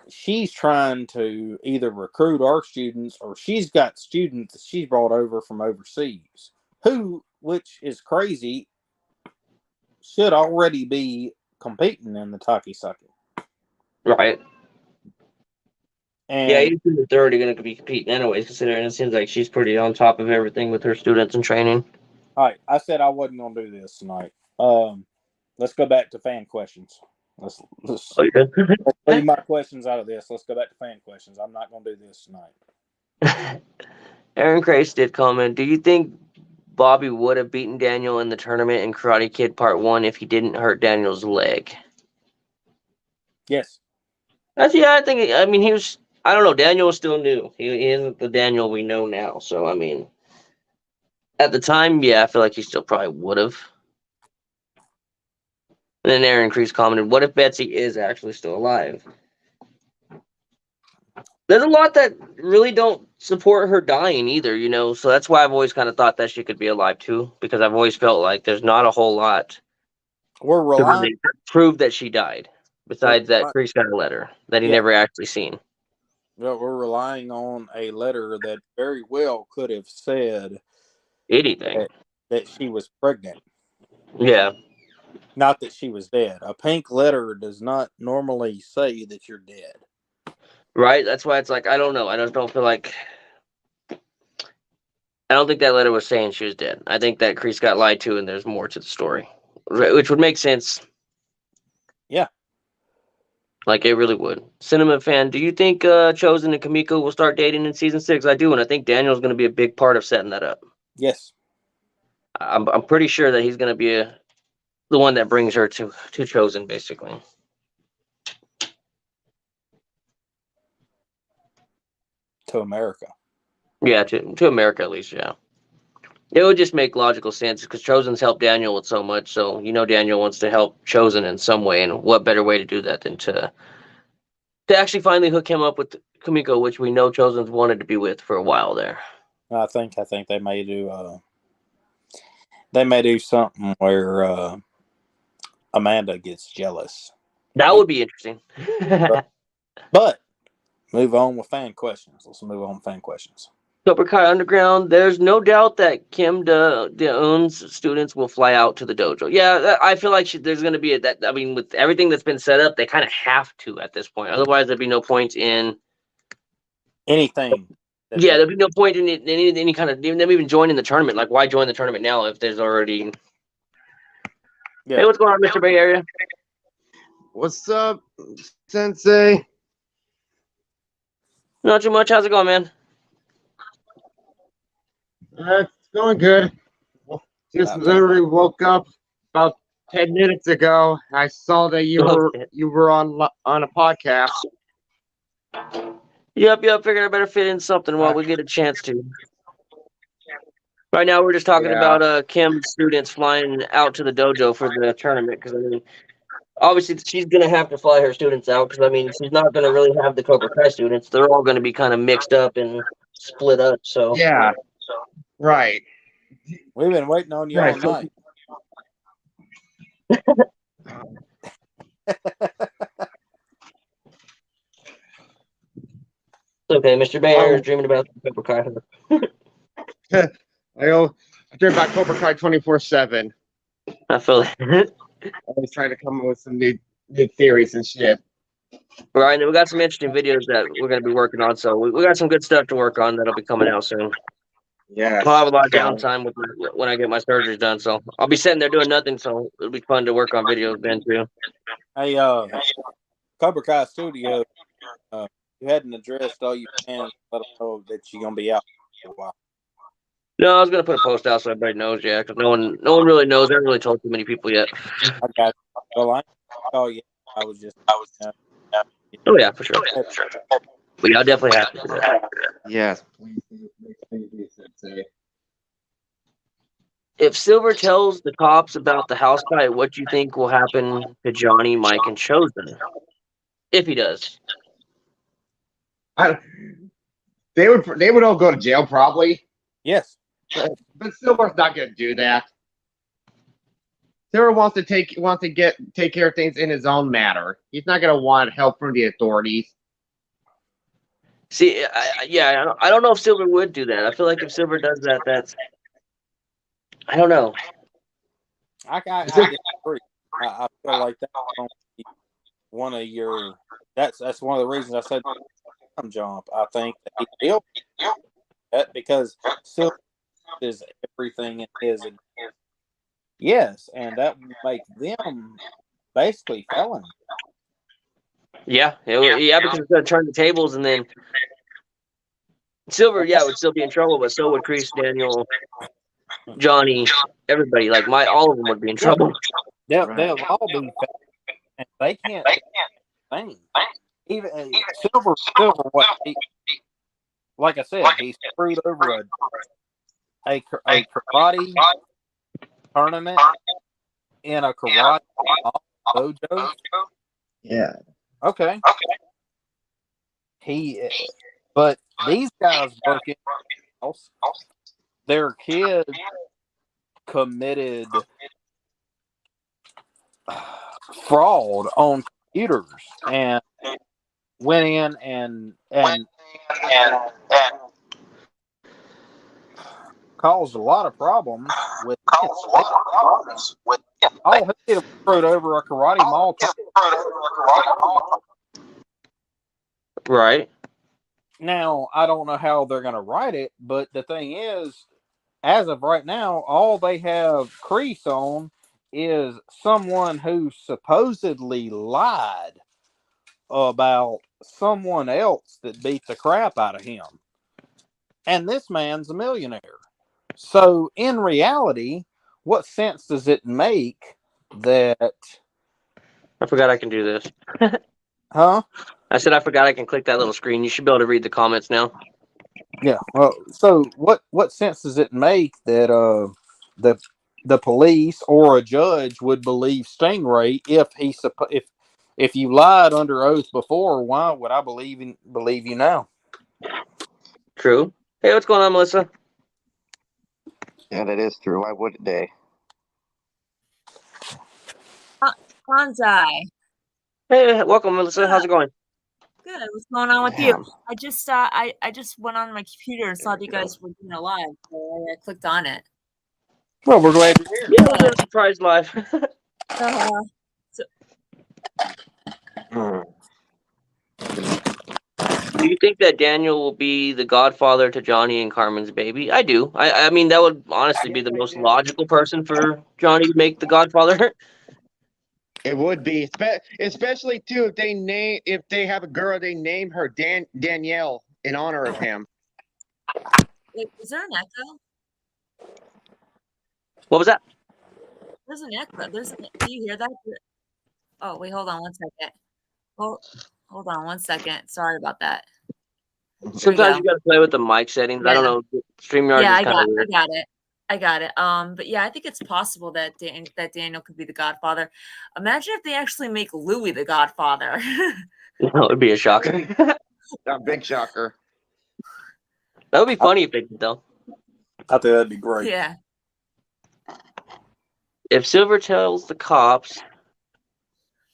she's trying to either recruit our students or she's got students that she's brought over from overseas, which is crazy, should already be competing in the Takisake. Right. And yeah, you think they're already going to be competing anyways, considering it seems like she's pretty on top of everything with her students and training. all right, I said I wasn't going to do this tonight. Let's go back to fan questions. Let's leave my questions out of this. Let's go back to fan questions. I'm not going to do this tonight. Aaron Crace did comment, do you think Bobby would have beaten Daniel in the tournament in Karate Kid Part 1 if he didn't hurt Daniel's leg? Yes. I mean, he was, I don't know, Daniel was still new. He isn't the Daniel we know now. So, I mean, at the time, yeah, I feel like he still probably would have. And then Aaron Kreese commented, what if Betsy is actually still alive? There's a lot that really don't support her dying either, so that's why I've always kind of thought that she could be alive too, because I've always felt like there's not a whole lot We're relying to really prove that she died, besides that Kreese got a letter that he never actually seen. Well, we're relying on a letter that very well could have said anything that she was pregnant. Yeah. Not that she was dead. A pink letter does not normally say that you're dead. Right? That's why it's like, I don't know. I just don't feel like... I don't think that letter was saying she was dead. I think that Kreese got lied to and there's more to the story. Which would make sense. Yeah. Like, it really would. Cinema fan, do you think Chosen and Kamiko will start dating in season 6? I do, and I think Daniel's going to be a big part of setting that up. Yes. I'm pretty sure that he's going to be the one that brings her to Chosen, basically. To America. Yeah, to America at least, yeah. It would just make logical sense because Chosen's helped Daniel with so much, so Daniel wants to help Chosen in some way, and what better way to do that than to actually finally hook him up with Kamiko, which we know Chosen's wanted to be with for a while there. I think they may do something where Amanda gets jealous. That would be interesting. but move on with fan questions. Let's move on with fan questions. Cobra Kai Underground, there's no doubt that Kim De-Eun's students will fly out to the dojo. Yeah, I feel like there's going to be with everything that's been set up, they kind of have to at this point. Otherwise, there'd be no point in anything. Yeah, there'd be no point in any kind of them even joining the tournament. Like, why join the tournament now if there's already... Yeah. Hey, what's going on, Mr. Bay Area? What's up, Sensei? Not too much. How's it going, man? It's going good. Just literally woke up about 10 minutes ago. I saw that you were on a podcast. Yep. Figured I better fit in something while we get a chance to. Right now, we're just talking about Kim's students flying out to the dojo for the tournament. Because I mean, obviously, she's gonna have to fly her students out. Because I mean, she's not gonna really have the Cobra Kai students. They're all gonna be kind of mixed up and split up. So Yeah. Right. We've been waiting on you all night. It's okay, Mr. Mayor is dreaming about the Cobra Kai. I dream about Cobra Kai 24/7. I feel it. Always trying to come up with some new theories and shit. Right, and we got some interesting videos that we're going to be working on. So we got some good stuff to work on that'll be coming out soon. Yeah. I'll have a lot of downtime when I get my surgeries done. So I'll be sitting there doing nothing. So it'll be fun to work on videos then too. Hey, Cobra Kai Studio, you hadn't addressed all your fans. Let them know that you're gonna be out for a while. No, I was gonna put a post out so everybody knows. Yeah, because no one really knows. I haven't really told too many people yet. I got you. Well, I yeah. I was. Oh yeah, for sure. But yeah, I'll definitely have to do that. Yes. If Silver tells the cops about the house fight, what do you think will happen to Johnny, Mike, and Chosen? If he does. They would all go to jail probably. Yes. But Silver's not gonna do that. Silver wants to take care of things in his own manner. He's not gonna want help from the authorities. See, I don't know if Silver would do that. I feel like if Silver does that, that's I don't know. I disagree. I feel like that's one of your. That's one of the reasons I said jump. I think that he'll that because Silver is everything in his. Yes, and that would make them basically felons. Yeah, because it's gonna turn the tables, and then Silver, would still be in trouble, but so would Chris, Daniel, Johnny, everybody. Like all of them would be in trouble. They'll all be felons, and they can't do anything. Even Silver, like I said, he screwed over a karate tournament in a karate dojo. Yeah. Okay. But these guys work in the house. Their kids committed fraud on computers and went in and caused a lot of problems with all he did was screwed over a karate mall. Right. Now, I don't know how they're going to write it, but the thing is, as of right now, all they have crease on is someone who supposedly lied about someone else that beat the crap out of him. And this man's a millionaire. So, in reality, what sense does it make that... I forgot I can do this. Huh? I said I forgot I can click that little screen. You should be able to read the comments now. Yeah. Well, so what sense does it make that the police or a judge would believe Stingray if you lied under oath before? Why would I believe you now? True. Hey, what's going on, Melissa? Yeah, that is true. Why wouldn't they? Bonsai. Hey, welcome, Melissa. How's it going? Good. What's going on with you? I just I just went on my computer and saw that you guys were doing a live, so I clicked on it. Well, we're glad you're here. Yeah, we're a surprise live. Do you think that Daniel will be the godfather to Johnny and Carmen's baby? I do. I mean, that would honestly be the most logical person for Johnny to make the godfather. It would be, especially too if they have a girl, they name her Danielle in honor of him. Wait, is there an echo? What was that? There's an echo. Do you hear that? Oh, wait, hold on one second. Hold on one second. Sorry about that. Sometimes you got to play with the mic settings. Yeah. I don't know. StreamYard yeah, is kind of weird. I got it. I got it. But yeah, I think it's possible that Daniel could be the Godfather. Imagine if they actually make Louis the Godfather. That would be a shocker. A big shocker. That would be funny if they did, though. I think that'd be great. Yeah. If Silver tells the cops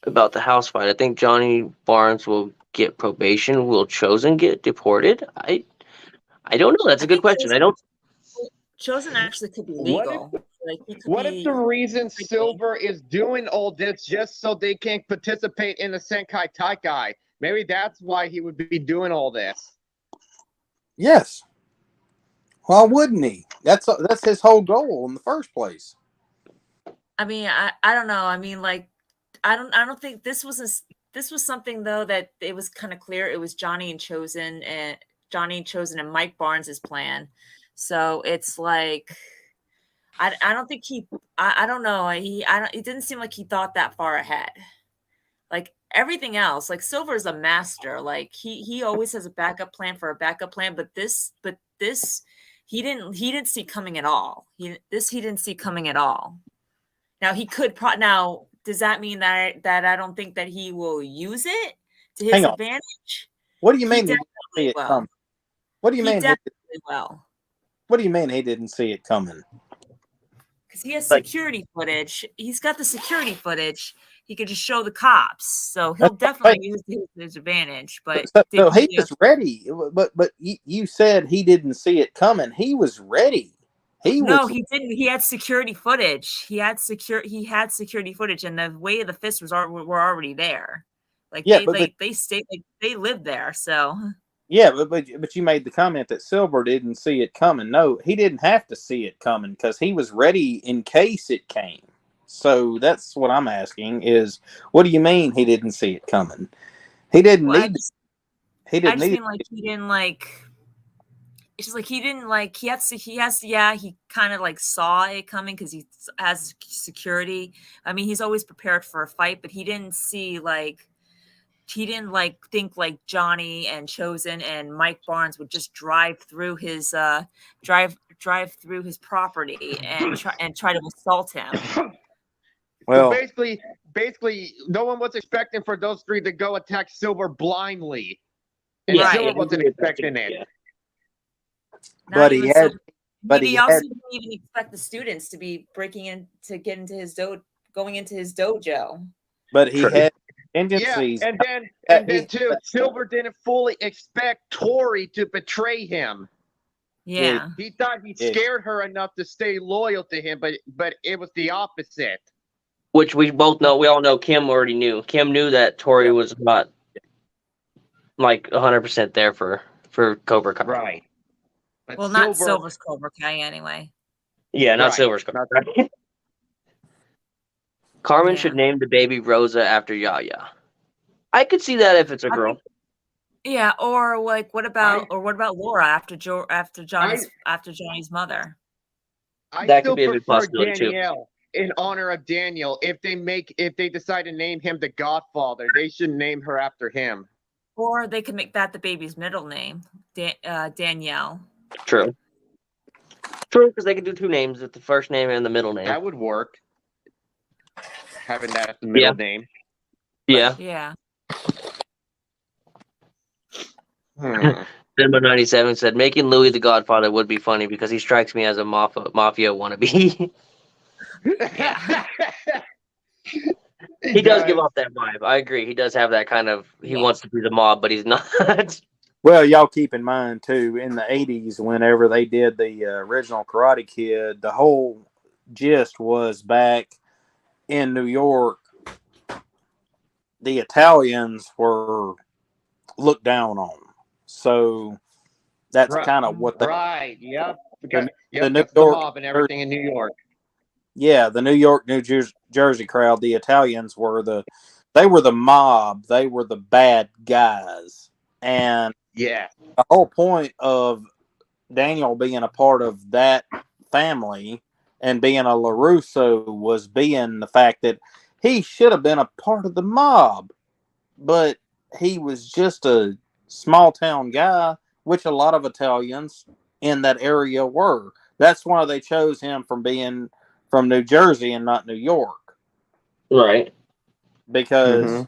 about the house fight, I think Johnny Barnes will get probation. Will Chosen get deported? I don't know. That's a good question. Chosen actually could be legal. What if the reason Silver is doing all this just so they can participate in the Senkai Taikai? Maybe that's why he would be doing all this. Yes. Why wouldn't he? That's his whole goal in the first place. I mean, I don't know. I mean, like, I don't think this was something though that it was kind of clear it was Johnny and Chosen and Mike Barnes' plan. So it's like I don't think I don't know. It didn't seem like he thought that far ahead. Like everything else, like Silver is a master. Like he always has a backup plan for a backup plan, but this he didn't see coming at all. He didn't see coming at all. Now he could now does that mean that I don't think that he will use it to his advantage? What do you mean he didn't see it coming? What do you mean? What do you mean he didn't see it coming? Because he has security footage. He's got the security footage. He could just show the cops. So he'll definitely use it to his advantage. But so he was ready. But you said he didn't see it coming. He was ready. He didn't. He had security footage. He had security footage, and the way of the fist were already there. Like they stayed. Like they lived there. So. Yeah, but you made the comment that Silver didn't see it coming. No, he didn't have to see it coming because he was ready in case it came. So that's what I'm asking is, what do you mean he didn't see it coming? He didn't need. He didn't need. He didn't like. It's just like he didn't like. He kind of like saw it coming because he has security. I mean, he's always prepared for a fight, but he didn't see like. He didn't think like Johnny and Chosen and Mike Barnes would just drive through his property and try to assault him. Well, so basically, no one was expecting for those three to go attack Silver blindly, and Silver wasn't expecting it. Yeah. But he also didn't even expect the students to be going into his dojo. But he had tendencies. Yeah, and then too, Silver didn't fully expect Tori to betray him. Yeah. He thought he scared her enough to stay loyal to him, but it was the opposite. Which we all know Kim already knew. Kim knew that Tori was not like 100% there for Cobra Kai. Right. But not Silver's Cobra Kai anyway. Yeah, not Silver's Cobra Kai. Carmen should name the baby Rosa after Yaya. I could see that if it's a girl. Yeah, or like what about Laura after Johnny's mother? That could be a big possibility Danielle, too. In honor of Daniel, if they decide to name him the Godfather, they should name her after him. Or they could make that the baby's middle name, Danielle. True, because they could do two names, with the first name and the middle name. That would work. Having that as the middle name. Yeah. Yeah. Simba 97 said, making Louis the Godfather would be funny because he strikes me as a mafia wannabe. He does give off that vibe. I agree. He does have that kind of, he wants to be the mob, but he's not. Well, y'all keep in mind, too, in the 80s, whenever they did the original Karate Kid, the whole gist was back in New York, the Italians were looked down on. So that's kind of what they... Right, yep. The New York mob and everything in New York. Yeah, the New York, New Jersey crowd, the Italians were the mob. They were the bad guys. And the whole point of Daniel being a part of that family and being a LaRusso was being the fact that he should have been a part of the mob, but he was just a small town guy, which a lot of Italians in that area were. That's why they chose him from being from New Jersey and not New York. Right. Because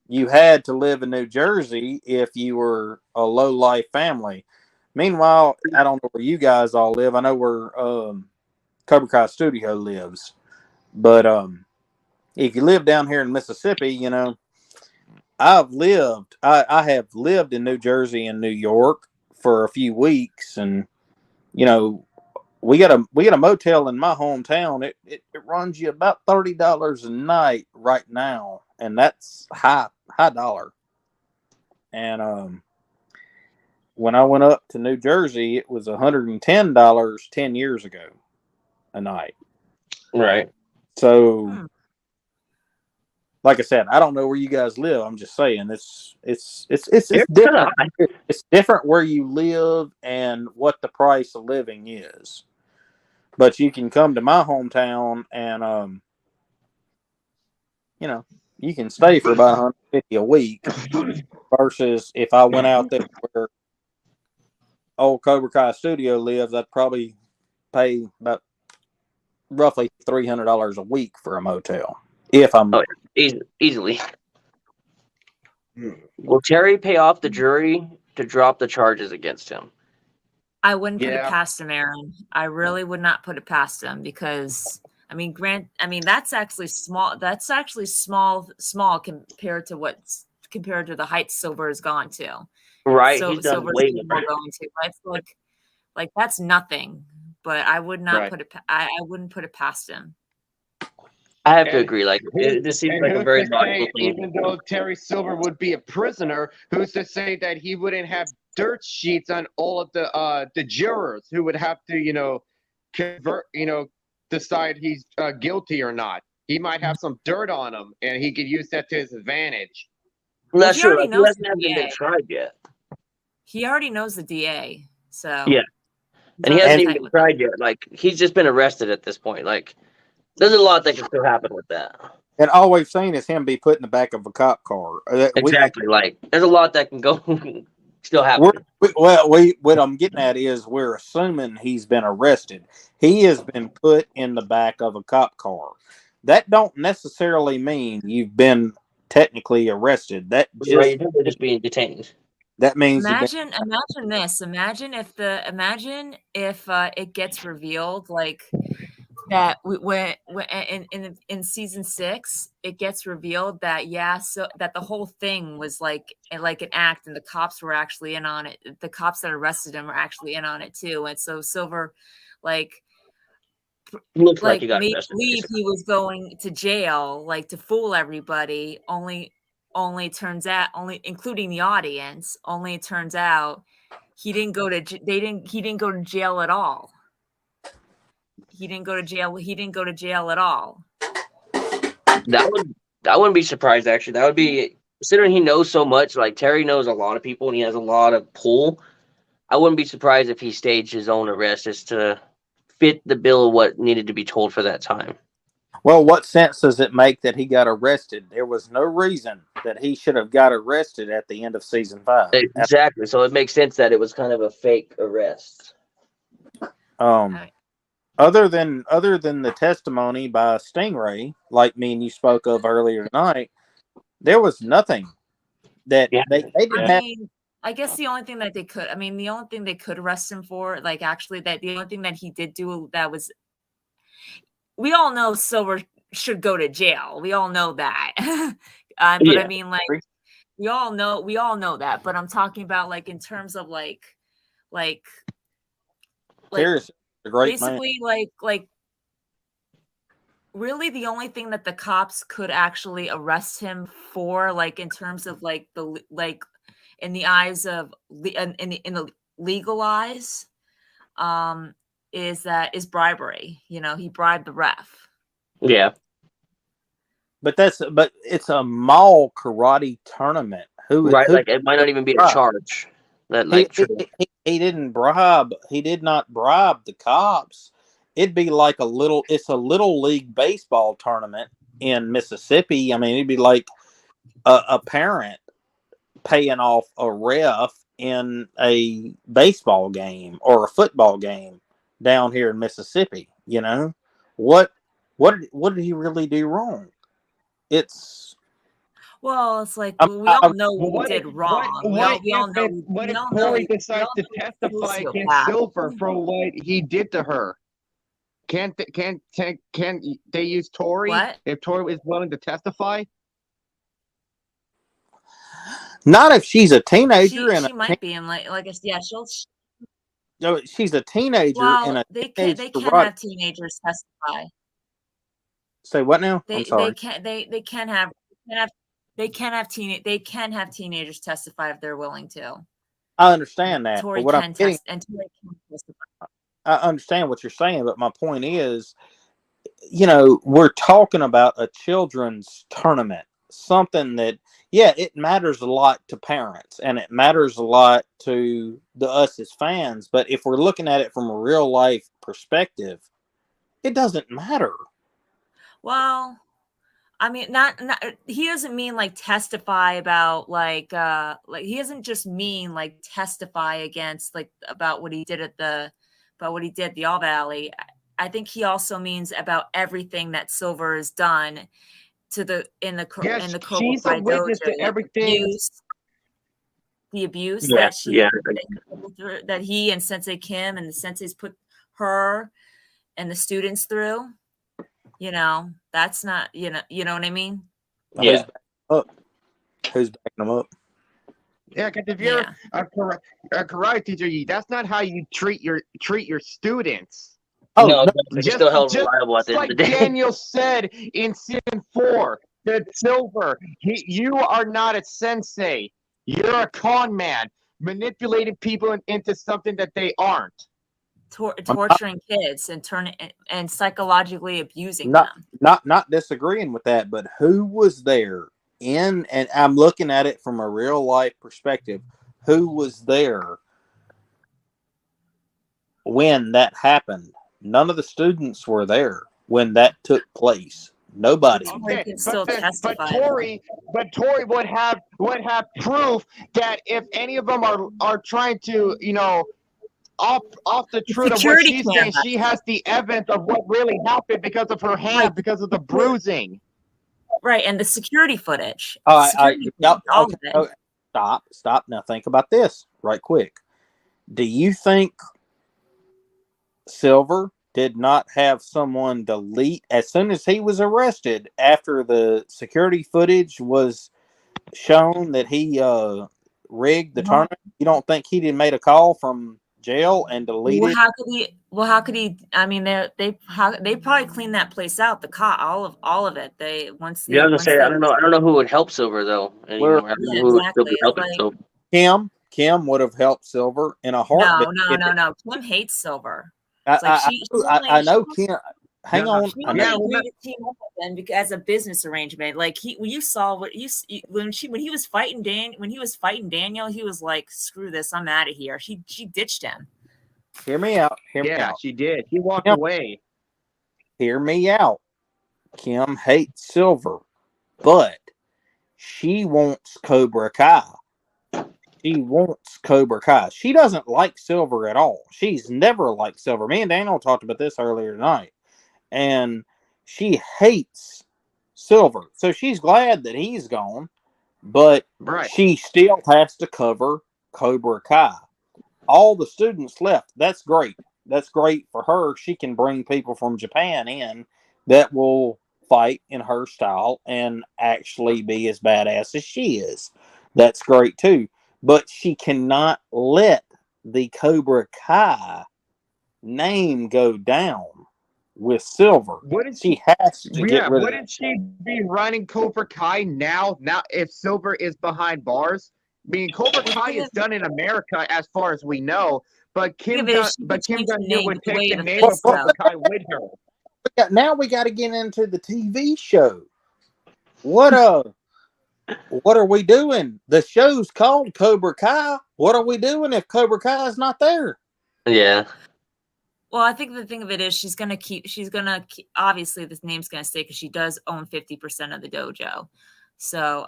you had to live in New Jersey if you were a low-life family. Meanwhile, I don't know where you guys all live. I know where Cobra Kai Studio lives. But if you live down here in Mississippi, you know, I have lived in New Jersey and New York for a few weeks, and you know, we got a motel in my hometown. It runs you about $30 a night right now, and that's high dollar. And when I went up to New Jersey, it was $110 10 years ago a night. Right. So, like I said, I don't know where you guys live. I'm just saying it's different. It's different where you live and what the price of living is. But you can come to my hometown and you know, you can stay for about $150 a week versus if I went out there where old Cobra Kai Studio lives, I'd probably pay about roughly $300 a week for a motel. If I'm easily. Will Terry pay off the jury to drop the charges against him? I wouldn't put it past him, Aaron. I really would not put it past him because that's actually small. That's actually small compared to the heights Silver has gone to. Right. So he's done Silver's way more going to. It's like that's nothing. But I would not put it. I wouldn't put it past him. I have to agree. Like this seems like a very logical thing. Even though Terry Silver would be a prisoner, who's to say that he wouldn't have dirt sheets on all of the jurors who would have to decide he's guilty or not? He might have some dirt on him, and he could use that to his advantage. Well, that's true. Like, he hasn't been tried yet. He already knows the DA, so yeah, and he hasn't even been tried yet. Like he's just been arrested at this point. Like. There's a lot that can still happen with that. And all we've seen is him be put in the back of a cop car. Exactly. Like, there's a lot that can go still happen. What I'm getting at is we're assuming he's been arrested. He has been put in the back of a cop car. That don't necessarily mean you've been technically arrested. That you're just being detained. That means imagine this. Imagine if it gets revealed like. That when in season 6, it gets revealed that that the whole thing was like an act, and the cops were actually in on it. The cops that arrested him were actually in on it too, and so Silver, looks like he got made arrested, believe he was going to jail, to fool everybody. Only turns out, including the audience, only it turns out he didn't go to jail at all. He didn't go to jail. He didn't go to jail at all. I wouldn't be surprised, actually. That would be, considering he knows so much. Like Terry knows a lot of people and he has a lot of pull. I wouldn't be surprised if he staged his own arrest just to fit the bill of what needed to be told for that time. Well, what sense does it make that he got arrested? There was no reason that he should have got arrested at the end of season 5. Exactly. So it makes sense that it was kind of a fake arrest. Other than the testimony by Stingray, like me and you spoke of earlier tonight, there was nothing that they didn't have. I guess the only thing that they could, the only thing they could arrest him for, the only thing that he did do that was, we all know Silver should go to jail. We all know that. But we all know that. But I'm talking about in terms of basically man. Really the only thing that the cops could actually arrest him for, in terms of in the eyes of in the legal eyes, is bribery. He bribed the ref. Yeah. But it's a mall karate tournament. It might not even be a charge. He didn't bribe. He did not bribe the cops. It'd be it's a little league baseball tournament in Mississippi. It'd be like a parent paying off a ref in a baseball game or a football game. down here in Mississippi. What did he really do wrong? It's Well, it's like I'm, we all I'm, know what he did wrong. We all know what we if all know Tori we decides all to know he's a testify against sociopath. Silver for what he did to her? Can't they use Tori What? if Tori is willing to testify? not if she's a teenager She might be, and she's a teenager and well, a they teenager can right. have teenagers testify. Say what now? I'm sorry. They can have teenagers testify if they're willing to. I understand that, Tori but what I'm can getting, Tori can testify. I understand what you're saying, but my point is, we're talking about a children's tournament, something that, yeah, it matters a lot to parents and it matters a lot to us as fans. But if we're looking at it from a real life perspective, it doesn't matter. Well, I mean, not he doesn't mean like testify about like he doesn't just mean like testify against like about what he did at the All Valley. I think he also means about everything that Silver has done in the Cobra she's a witness dojo, to everything. The abuse Yeah, that he and Sensei Kim and the senseis put her and the students through. That's not, you know what I mean? Yeah. Who's backing them up? Yeah, because if you're a karate teacher, that's not how you treat your students. Oh, no, you're still held reliable at the end of the day. Daniel said in season 4 that Silver, you are not a sensei. You're a con man, manipulating people into something that they aren't. Torturing kids and psychologically abusing them. Not disagreeing with that, but who was there and I'm looking at it from a real life perspective. Who was there when that happened? None of the students were there when that took place. Nobody. Okay, but Tori would have proof that if any of them are trying to, off the truth of what she's saying, she has the evidence of what really happened because of her hand, because of the bruising. Right, and the security footage. Okay. Stop. Now think about this right quick. Do you think Silver did not have someone delete as soon as he was arrested after the security footage was shown that he rigged the tournament? You don't think he didn't made a call from jail and deleted? How could he? I mean, they probably cleaned that place out. All of it. I don't know who would help Silver though. Kim would have helped Silver in a heartbeat. No. Kim hates Silver. I know Kim. Hang on. She only agreed to team up with them as a business arrangement. Like when he was fighting Daniel, he was like, "Screw this, I'm out of here." She ditched him. Hear me out. She did. He walked away. Hear me out. Kim hates Silver, but she wants Cobra Kai. She doesn't like Silver at all. She's never liked Silver. Me and Daniel talked about this earlier tonight. And she hates Silver. So she's glad that he's gone, but she still has to cover Cobra Kai. All the students left. That's great. That's great for her. She can bring people from Japan in that will fight in her style and actually be as badass as she is. That's great too. But she cannot let the Cobra Kai name go down with Silver. She has to get rid of it. Wouldn't she be running Cobra Kai now? Now, if Silver is behind bars, I mean, Cobra Kai is done in America as far as we know, but Kim Jong-il would take the name of Cobra Kai with her. Now we got to get into the TV show. What are we doing? The show's called Cobra Kai. What are we doing if Cobra Kai is not there? Yeah. Well, I think the thing of it is she's going to keep, obviously this name's going to stay because she does own 50% of the dojo. So,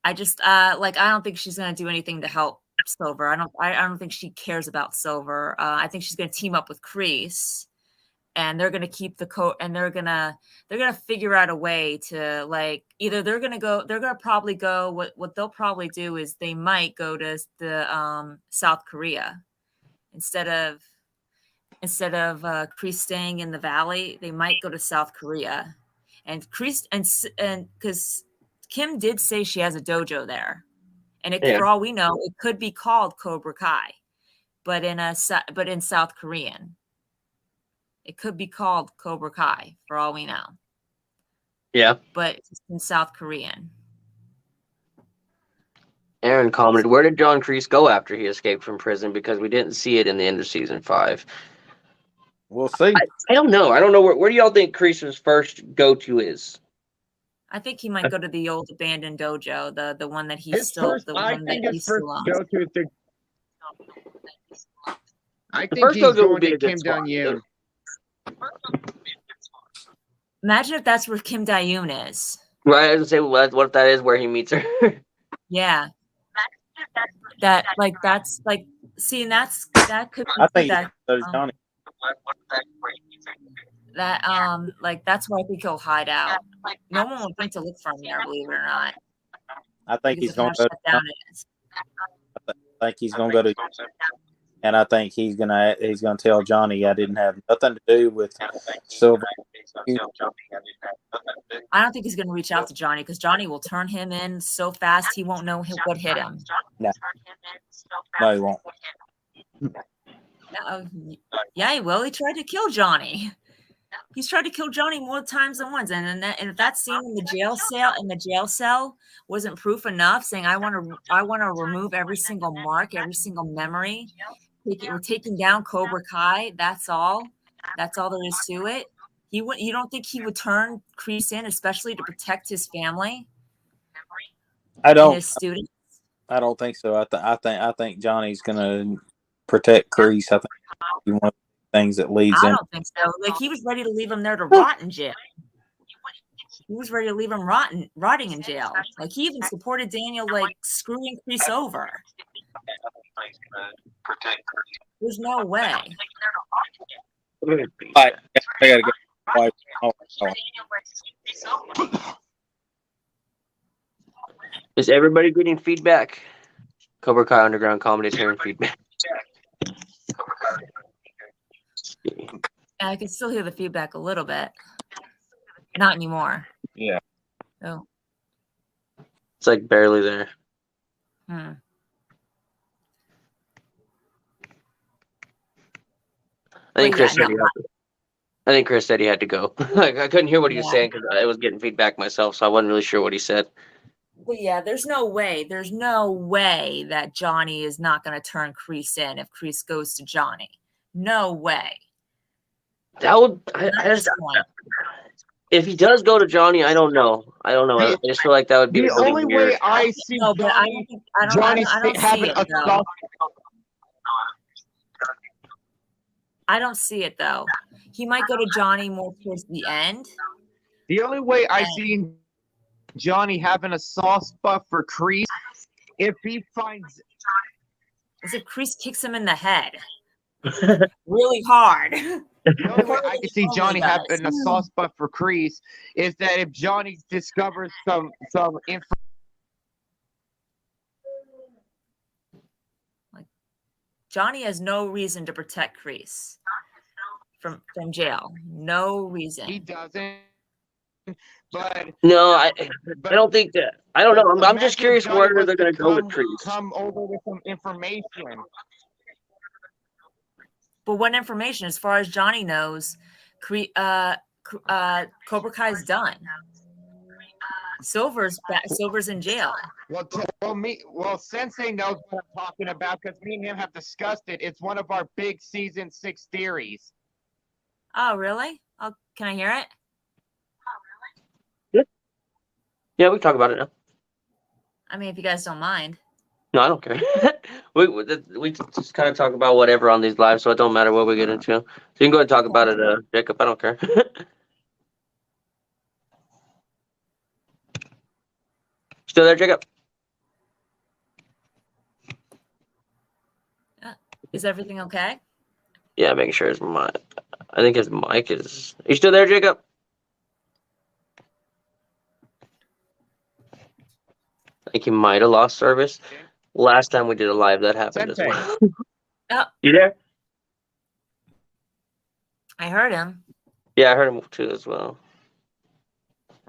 I just, I don't think she's going to do anything to help Silver. I don't think she cares about Silver. I think she's going to team up with Kreese, and they're going to keep and they're going to figure out a way to, like, either they're going to probably go, what they'll probably do is they might go to the South Korea instead of Kreese staying in the valley. They might go to South Korea, and Kreese and because Kim did say she has a dojo there, and for all we know, it could be called Cobra Kai, but in South Korean, it could be called Cobra Kai for all we know. Yeah, but it's in South Korean. Aaron commented, "Where did John Kreese go after he escaped from prison? Because we didn't see it in the end of season 5." We'll see. I don't know. I don't know where do y'all think Kreese's first go-to is? I think he might go to the old abandoned dojo, the one that he's His still first, the I one think that his he's first still on. go-to is the. I The think first he's dojo would going be to a good Kim spot. Jong-un. Imagine if that's where Kim Dae-yoon is. Right, I was gonna say, what if that is where he meets her? Yeah. That's like, see, and that could be I think that Johnny. like that's where I think he'll hide out. No one will think to look for him there, believe it or not. I think he's going to shut down. I think he's going to go to, and I think he's going to tell Johnny I didn't have nothing to do with Silver. I don't think he's going to reach out to Johnny because Johnny will turn him in so fast he won't know what hit him. No, he won't. Yeah, he will. He tried to kill Johnny. He's tried to kill Johnny more times than once, and if that scene in the jail cell wasn't proof enough, saying I want to remove every single mark, every single memory. We're taking down Cobra Kai. That's all. That's all there is to it. You don't think he would turn Kreese in, especially to protect his family? I don't. His students. I don't think so. I think Johnny's going to protect Kreese. I think one of the things that leads. I don't think so. Like, he was ready to leave him there to rot in jail. He was ready to leave him rotting in jail. Like, he even supported Daniel, like, screwing Kreese over. There's no way. I gotta go. Is everybody getting feedback? Cobra Kai Underground Comedy is hearing feedback. I can still hear the feedback a little bit. Not anymore. Yeah. Oh. It's like barely there. I think Chris said he had to go. Like, I couldn't hear what he was saying because I was getting feedback myself, so I wasn't really sure what he said. But yeah, there's no way that Johnny is not going to turn Kreese in if Kreese goes to Johnny. No way. That would. If he does go to Johnny, I don't know. I just feel like that would be the only weird. way I see Johnny having a soft. I don't see it though. He might go to Johnny more towards the end. The only way I see Johnny having a soft spot for Kreese if he finds is if Kreese kicks him in the head really hard. The only way I can see Johnny having a soft spot for Kreese is that if Johnny discovers some information. Like, Johnny has no reason to protect Kreese from jail. No reason. He doesn't. But no, I don't think that. I don't know. I'm just curious where they're going to go with Kreese. Come over with some information. But what information? As far as Johnny knows, Cobra Kai's done. Silver's in jail. Well, Sensei knows what I'm talking about because me and him have discussed it. It's one of our big season 6 theories. Oh, really? Oh, can I hear it? Yeah, we can talk about it now. I mean, if you guys don't mind. No, I don't care. we just kind of talk about whatever on these lives, so it don't matter what we get into. So you can go ahead and talk about it, Jacob. I don't care. Still there, Jacob? Is everything okay? Yeah, making sure his mic. I think his mic is. Are you still there, Jacob? I think he might have lost service. Last time we did a live, that happened as well. Oh, You there? I heard him. Yeah, I heard him too as well.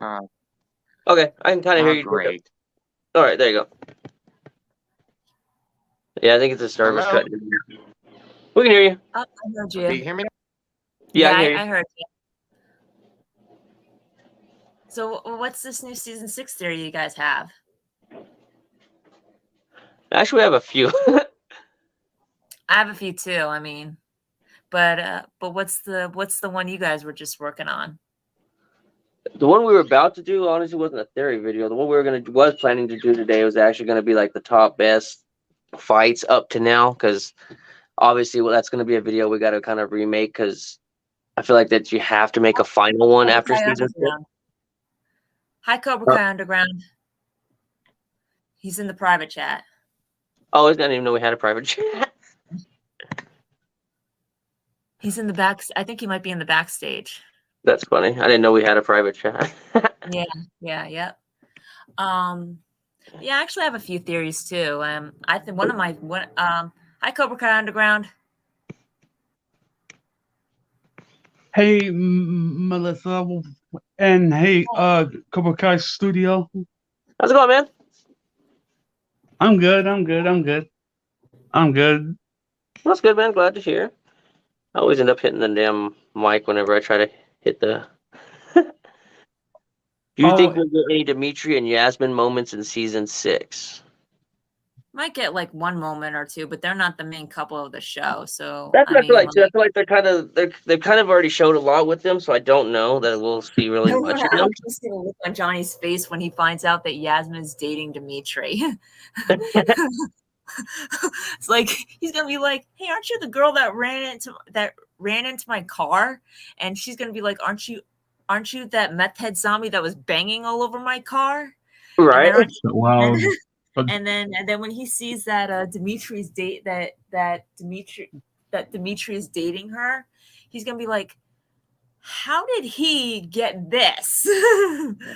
Okay, I can kind of hear you. Great. All right, there you go. Yeah, I think it's a service Hello? cut. We can hear you. Oh, I heard Do you you. hear me? Yeah, I can hear you. I heard you. So, what's this new season 6 theory you guys have? Actually, we have a few. I have a few too. I mean, but what's the one you guys were just working on? The one we were about to do honestly wasn't a theory video. The one we was planning to do today was actually going to be like the top best fights up to now, because obviously, that's going to be a video we got to kind of remake, because I feel like that you have to make a final one after season 6. Hi, Cobra Kai Underground. He's in the private chat. Oh, I didn't even know we had a private chat. He's in the back. I think he might be in the backstage. That's funny. I didn't know we had a private chat. Yeah. Yeah, actually I have a few theories too. I think one of my hi Cobra Kai Underground. Hey, Melissa, and hey, Cobra Kai Studio. How's it going, man? I'm good. That's good, man. Glad to hear. I always end up hitting the damn mic whenever I try to hit the. Do you think we'll get any Dimitri and Yasmin moments in season 6? Might get like one moment or two, but they're not the main couple of the show. So that's what I feel like too. I feel like they've kind of already showed a lot with them, so I don't know that we'll see really much of them. I'm just gonna look on Johnny's face when he finds out that Yasmin's dating Dimitri. It's like he's gonna be like, "Hey, aren't you the girl that ran into my car?" And she's gonna be like, "Aren't you that meth head zombie that was banging all over my car?" Right. Wow. And then when he sees that Dimitri's date that Dimitri is dating her, he's gonna be like, "How did he get this?"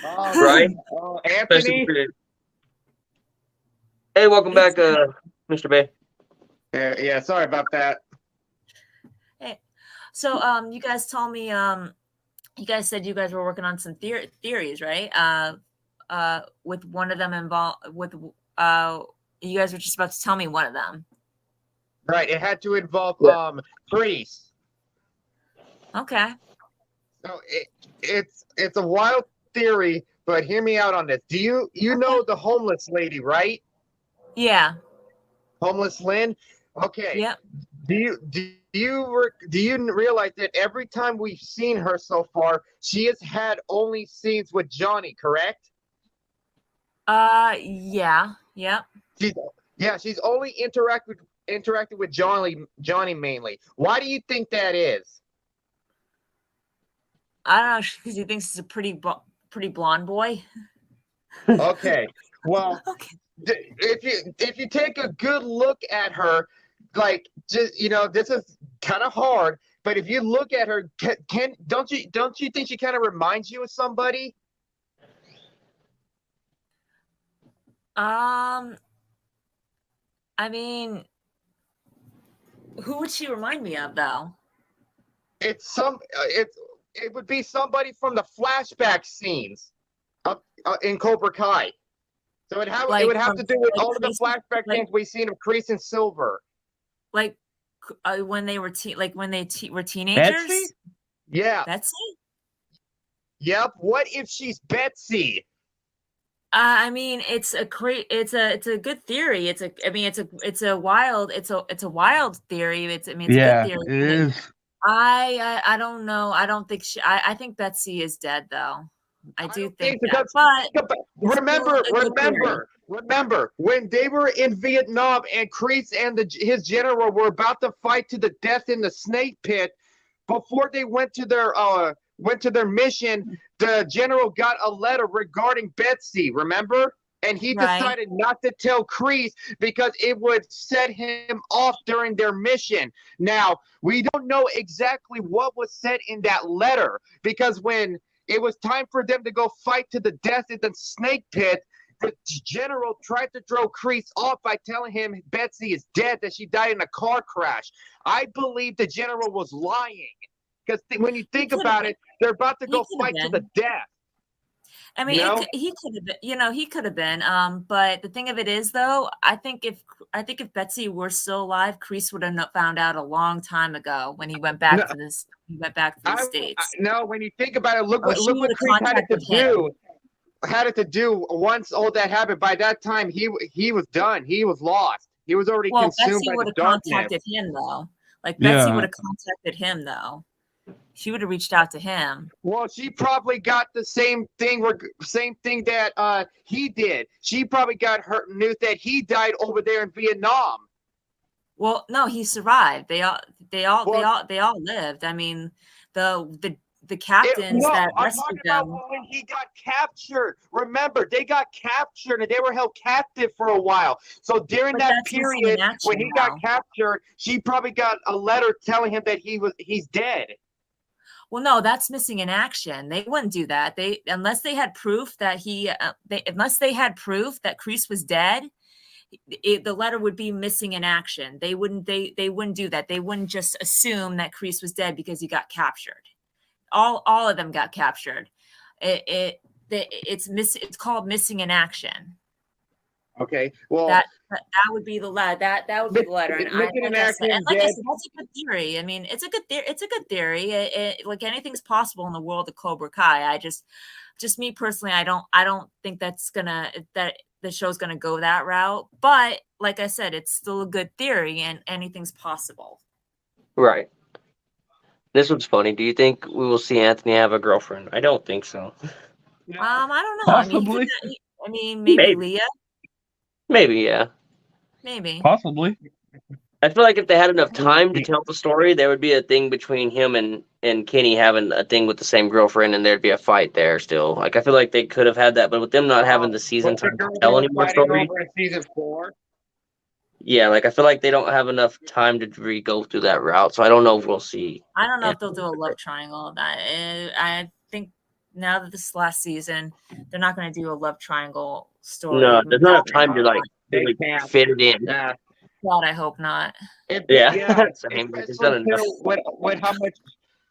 Right. Anthony. Hey, welcome back, Mr. Bay. Yeah, sorry about that. Hey, so you guys told me you guys said you guys were working on some theories, right? With one of them involved with you guys were just about to tell me one of them. Right, it had to involve priests. Okay. So it's a wild theory, but hear me out on this. Do you know the homeless lady, right? Yeah. Homeless Lynn? Okay. Yep. Do you realize that every time we've seen her so far, she has had only scenes with Johnny, correct? Yeah. Yep. She's only interacted with Johnny mainly. Why do you think that is? I don't know, because he thinks he's a pretty blonde boy. Okay. Well, Okay. if you take a good look at her, like, just this is kind of hard, but if you look at her, don't you think she kind of reminds you of somebody? I mean, who would she remind me of, though? It would be somebody from the flashback scenes in Cobra Kai. So it would have to do with all of the flashback scenes we've seen of Kreese and Silver. Like when they were were teenagers. Betsy? Yeah. Betsy? Yep. What if she's Betsy? I mean, it's a good theory. It's a wild theory. It's a good theory. It is. I don't know. I don't think I think Betsy is dead, though. I do think that. But remember when they were in Vietnam and Kreese and his general were about to fight to the death in the snake pit. Before they went to their mission, the general got a letter regarding Betsy. Remember? and he Right. decided not to tell Kreese because it would set him off during their mission. Now, we don't know exactly what was said in that letter, because when it was time for them to go fight to the death in the snake pit, the general tried to throw Kreese off by telling him Betsy is dead, that she died in a car crash. I believe the general was lying, because when you think about it, they're about to go fight to the death. I mean, he could have been, he could have been. But the thing of it is, though, I think if Betsy were still alive, Kreese would have found out a long time ago when he went back to this. He went back to the States. No, when you think about it, look what Kreese had to do. Had it to do once all that happened. By that time, he was done. He was lost. He was already consumed by the darkness. Betsy would have contacted him, though. Betsy would have contacted him, though. She would have reached out to him. Well, she probably got the same thing that he did. She probably got news that he died over there in Vietnam. Well, no, he survived. They all lived. I mean, the captains that rescued them. When he got captured. Remember, they got captured and they were held captive for a while. So during that period, when he got captured, she probably got a letter telling him that he's dead. Well, no, that's missing in action. They wouldn't do that. Unless they had proof that unless they had proof that Kreese was dead, the letter would be missing in action. They wouldn't do that. They wouldn't just assume that Kreese was dead because he got captured. All of them got captured. It's called missing in action. Okay. Well, that would be the letter. That would be the letter. And like I said, that's a good theory. I mean, it's a good theory. Like anything's possible in the world of Cobra Kai. I just me personally, I don't think that the show's gonna go that route. But like I said, it's still a good theory, and anything's possible. Right. This one's funny. Do you think we will see Anthony have a girlfriend? I don't think so. I don't know. Possibly. I mean, maybe Leah. Maybe, yeah. Maybe. Possibly. I feel like if they had enough time to tell the story, there would be a thing between him and Kenny having a thing with the same girlfriend, and there'd be a fight there still. Like, I feel like they could have had that, but with them not having the season to tell any more story. Season 4. Yeah, like I feel like they don't have enough time to go through that route, so I don't know if we'll see. I don't know if they'll do a love triangle of that. I think now that this is last season, they're not going to do a love triangle story. No, there's not enough time to fit it in. God, I hope not. Especially with how much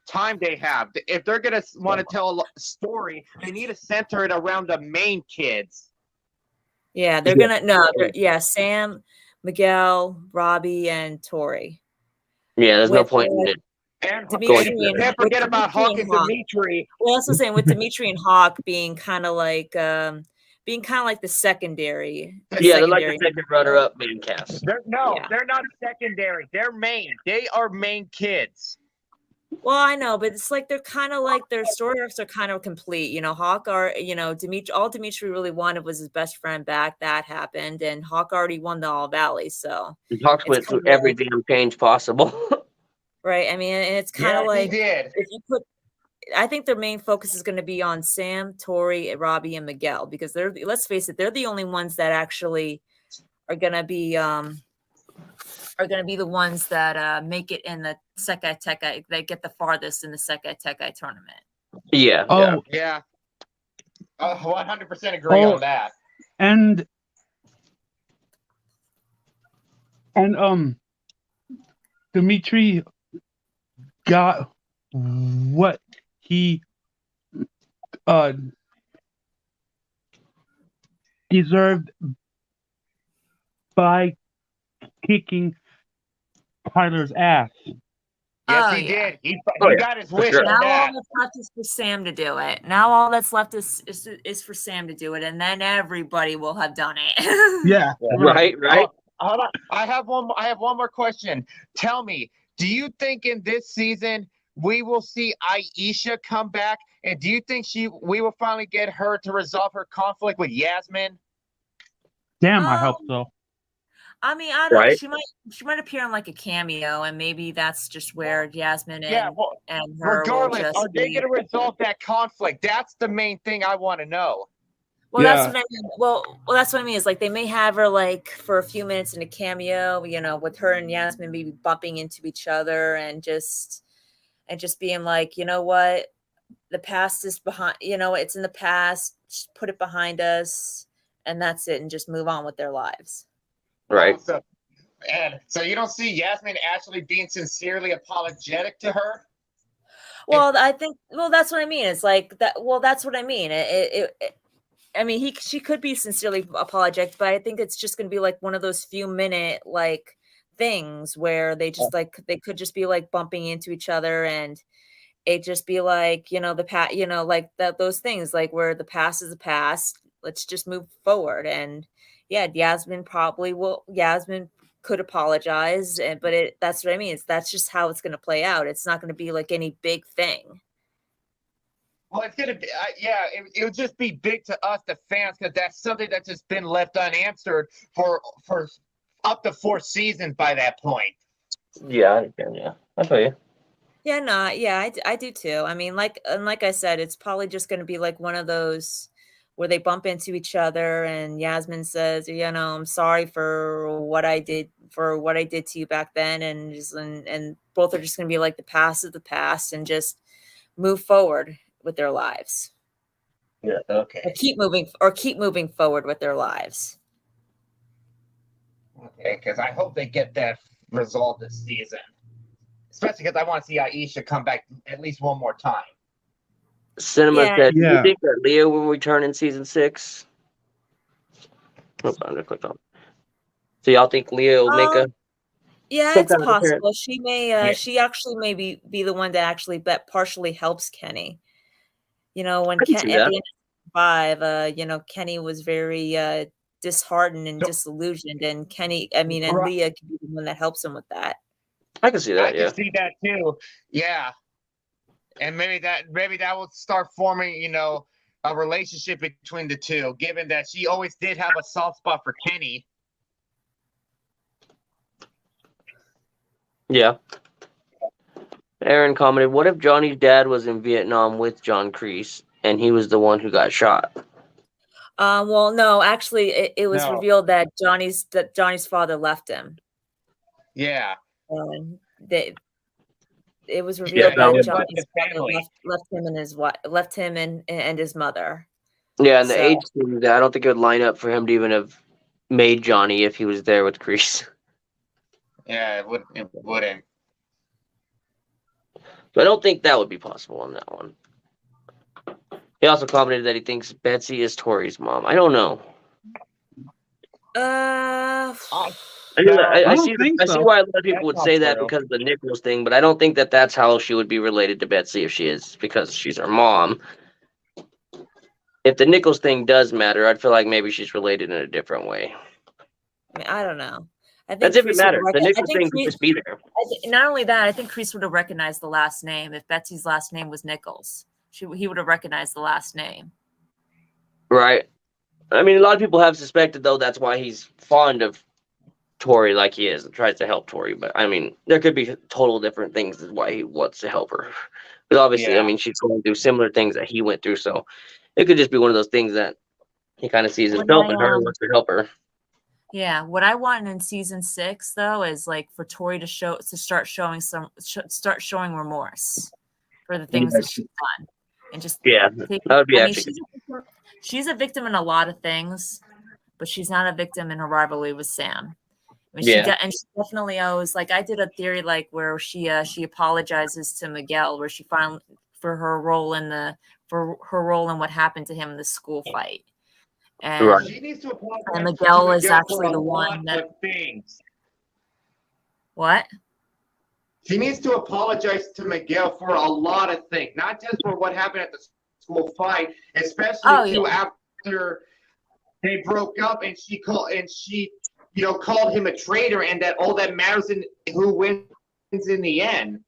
time they have. If they're going to want to tell a story, they need to center it around the main kids. Yeah, they're going to, Sam, Miguel, Robbie, and Tori. Yeah, there's no point in it. And can't forget about Hawk and Dimitri. We're also saying with Dimitri and Hawk being kind of like the secondary. They're like the second runner-up main cast. They're not secondary. They're main. They are main kids. Well, I know, but it's like they're kind of like their story arcs are kind of complete. Hawk Dimitri. All Dimitri really wanted was his best friend back. That happened, and Hawk already won the All Valley. So Hawk went through every damn change possible. Right. I mean, and it's kind of like if you I think their main focus is going to be on Sam, Tori, Robbie, and Miguel, because let's face it, they're the only ones that actually are going to be the ones that make it in the Sekai Tekai. They get the farthest in the Sekai Tekai tournament. Yeah. Oh, yeah. 100% agree on that. And Dimitri got what he deserved by kicking Tyler's ass. Yes, he did. He got his wish. Now all that's left is for Sam to do it. Now all that's left is for Sam to do it, and then everybody will have done it. Yeah. Right. Hold on. I have one more question. Tell me, do you think in this season we will see Aisha come back, and do you think we will finally get her to resolve her conflict with Yasmin? Damn, I hope so. I mean, I don't know. She might appear in like a cameo, and maybe that's just where Yasmin and her. Regardless, are they going to resolve that conflict? That's the main thing I want to know. Well, that's what I mean. Well, that's what I mean. Is like they may have her like for a few minutes in a cameo, with her and Yasmin maybe bumping into each other and just being like, you know what, the past is behind. It's in the past. Just put it behind us, and that's it, and just move on with their lives. Right. So you don't see Yasmin actually being sincerely apologetic to her? Well, I think. Well, that's what I mean. It's like that. Well, that's what I mean. I mean, she could be sincerely apologetic, but I think it's just going to be like one of those few minute like things where they just like they could just be like bumping into each other, and it just be like the past, like those things like where the past is the past. Let's just move forward, and yeah, Yasmin could apologize, but that's what I mean. That's just how it's going to play out. It's not going to be like any big thing. Well, it's gonna be, it would just be big to us, the fans, because that's something that's just been left unanswered for up to 4 seasons by that point. Yeah, I feel you. Yeah, no, yeah, I do too. I mean, like I said, it's probably just going to be like one of those where they bump into each other, and Yasmin says, I'm sorry for what I did to you back then, and both are just going to be like the past is the past, and just move forward with their lives. Yeah. Okay. Or keep moving forward with their lives. Okay, because I hope they get that resolved this season. Especially because I want to see Aisha come back at least one more time. Cinema said, do you think that Leah will return in season 6? Hold on, I clicked on. So y'all think Leah will make a? Yeah, it's possible. She may. She actually may be the one that actually partially helps Kenny. When at the end of 5, Kenny was very disheartened and disillusioned, and and Leah could be the one that helps him with that. I can see that. I can see that too. Yeah, and maybe that will start forming, a relationship between the two. Given that she always did have a soft spot for Kenny. Yeah. Aaron commented, "What if Johnny's dad was in Vietnam with John Kreese and he was the one who got shot?" Well, no, actually, it was revealed that Johnny's father left him. Yeah. It was revealed that Johnny's father left him and his wife, left him and his mother. Yeah, and the age thing, I don't think it would line up for him to even have made Johnny if he was there with Kreese. Yeah, it wouldn't. So I don't think that would be possible on that one. He also commented that he thinks Betsy is Tori's mom. I don't know. I see why a lot of people would say that because of the Nichols thing, but I don't think that that's how she would be related to Betsy if she is, because she's her mom. If the Nichols thing does matter, I'd feel like maybe she's related in a different way. I don't know. I think that's if it matters. The Nichols thing could just be there. Not only that, I think Kreese would have recognized the last name if Betsy's last name was Nichols. He would have recognized the last name. Right. I mean, a lot of people have suspected, though, that's why he's fond of Tori like he is and tries to help Tori. But, I mean, there could be total different things as why he wants to help her. But obviously, I mean, she's going through similar things that he went through. So it could just be one of those things that he kind of sees himself in her and wants to help her. Yeah, what I want in season 6 though is like for Tori to start showing remorse for the things that she's done, and just that would be actually. She's a victim in a lot of things, but she's not a victim in her rivalry with Sam. I mean, she definitely owes. Like I did a theory like where she apologizes to Miguel, where she finally for her role in what happened to him in the school fight. And, she needs to apologize and Miguel is actually the one that. What? She needs to apologize to Miguel for a lot of things, not just for what happened at the school fight, especially after they broke up and she called him a traitor, and that all that matters in who wins in the end.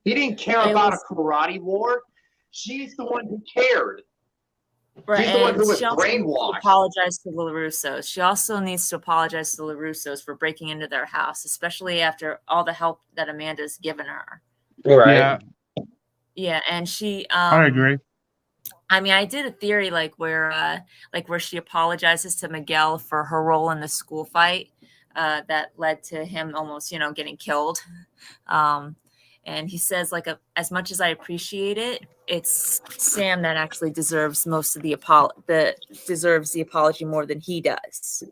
He didn't care about a karate war. She's the one who cared. Right, she's the one who was brainwashed. Apologize to the LaRussos. She also needs to apologize to the LaRussos for breaking into their house, especially after all the help that Amanda's given her. Right. Yeah, and she. I agree. I mean, I did a theory where she apologizes to Miguel for her role in the school fight that led to him almost, getting killed. And he says, as much as I appreciate it, it's Sam that actually deserves most of deserves the apology more than he does.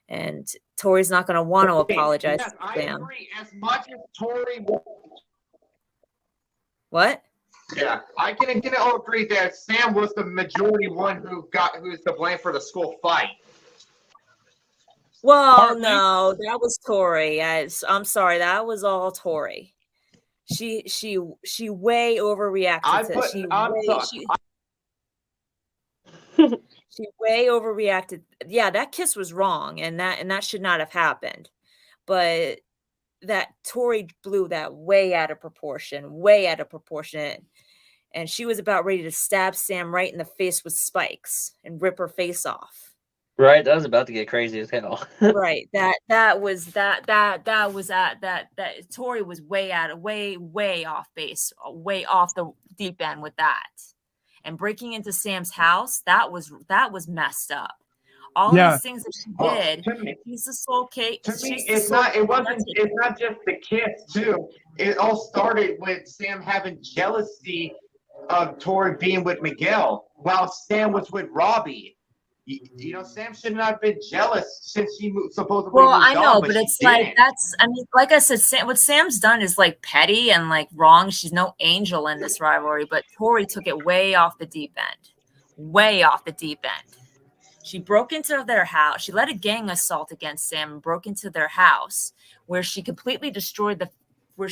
And Tori's not going to want to apologize to Sam. I agree. As much as Tori. What? Yeah, I can agree that Sam was the majority one who's to blame for the school fight. Well, Partly. no, that was Tori. I'm sorry, that was all Tori. She way overreacted. She way overreacted. Yeah, that kiss was wrong, and that should not have happened. But that Tori blew that way out of proportion, and she was about ready to stab Sam right in the face with spikes and rip her face off. Right, that was about to get crazy as hell. Right, that Tori was way off base, way off the deep end with that, and breaking into Sam's house. That was messed up. All these things that she did. He's the soul cake. To me, it's not just the kiss too. It all started with Sam having jealousy of Tori being with Miguel while Sam was with Robbie. Sam should not have been jealous since she supposedly. Well, I know, but it's like I said, what Sam's done is petty and wrong. She's no angel in this rivalry, but Tori took it way off the deep end. She broke into their house. She led a gang assault against Sam and broke into their house, where she completely destroyed where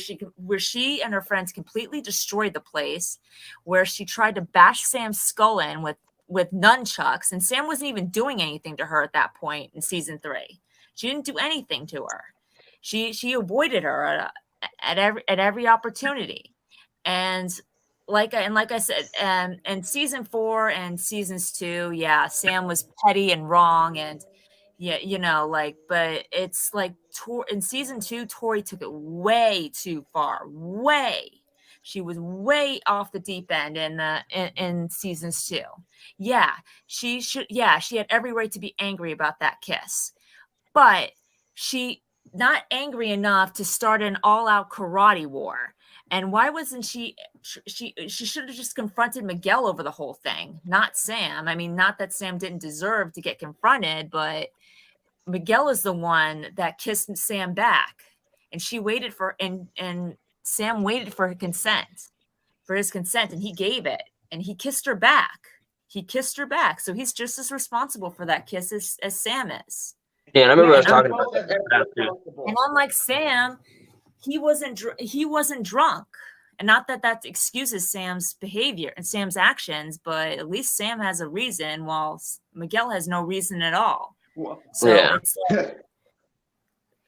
she and her friends completely destroyed the place, where she tried to bash Sam's skull in with nunchucks, and Sam wasn't even doing anything to her at that point in season 3. She didn't do anything to her. She avoided her at every opportunity, and like I said, and season 4 and seasons 2, yeah, Sam was petty and wrong, and but it's in season 2, Tori took it way too far. She was way off the deep end in seasons 2. Yeah, she had every right to be angry about that kiss, but she not angry enough to start an all-out karate war. And why wasn't she should have just confronted Miguel over the whole thing, not Sam. I mean, not that Sam didn't deserve to get confronted, but Miguel is the one that kissed Sam back, and she waited and Sam waited for his consent, and he gave it, and he kissed her back. So he's just as responsible for that kiss as Sam is. Yeah, and I remember us talking about that too. And unlike Sam, he wasn't drunk. And not that excuses Sam's behavior and Sam's actions, but at least Sam has a reason, while Miguel has no reason at all. So yeah. it's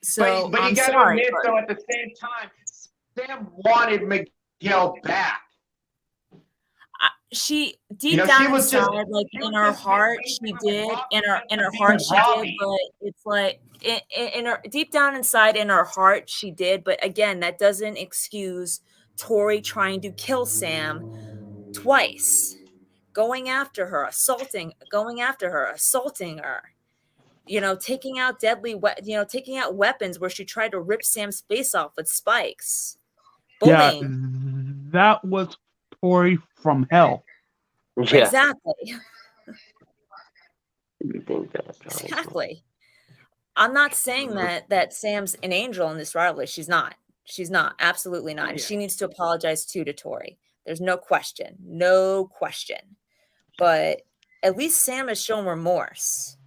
so but you got to admit, though, at the same time, Sam wanted Miguel back. She down inside, in her heart, she did. In her heart, she did. But it's in her deep down inside, in her heart, she did. But again, that doesn't excuse Tori trying to kill Sam twice, going after her, assaulting her. Taking out taking out weapons where she tried to rip Sam's face off with spikes. Bullying. Yeah, that was Tori from hell. Yeah. Exactly. Exactly. I'm not saying that Sam's an angel in this rivalry. She's not. Absolutely not. And she needs to apologize too to Tori. There's no question. But at least Sam has shown remorse.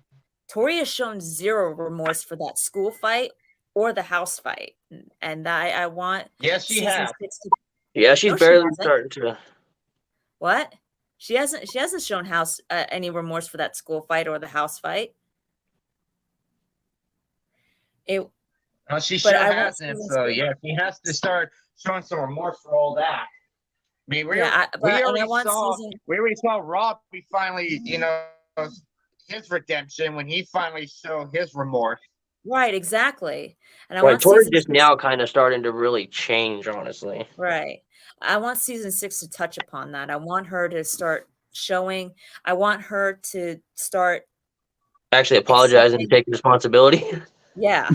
Tori has shown zero remorse for that school fight or the house fight. And I want. Yes, she has. Yeah, she's barely starting to. What? She hasn't shown any remorse for that school fight or the house fight. She sure hasn't. So yeah, she has to start showing some remorse for all that. I mean, we already saw Robbie finally, his redemption when he finally showed his remorse. Right, exactly. And Tori just now kind of starting to really change, honestly. Right. I want season 6 to touch upon that. I want her to start showing. I want her to start actually apologize and take responsibility. Yeah.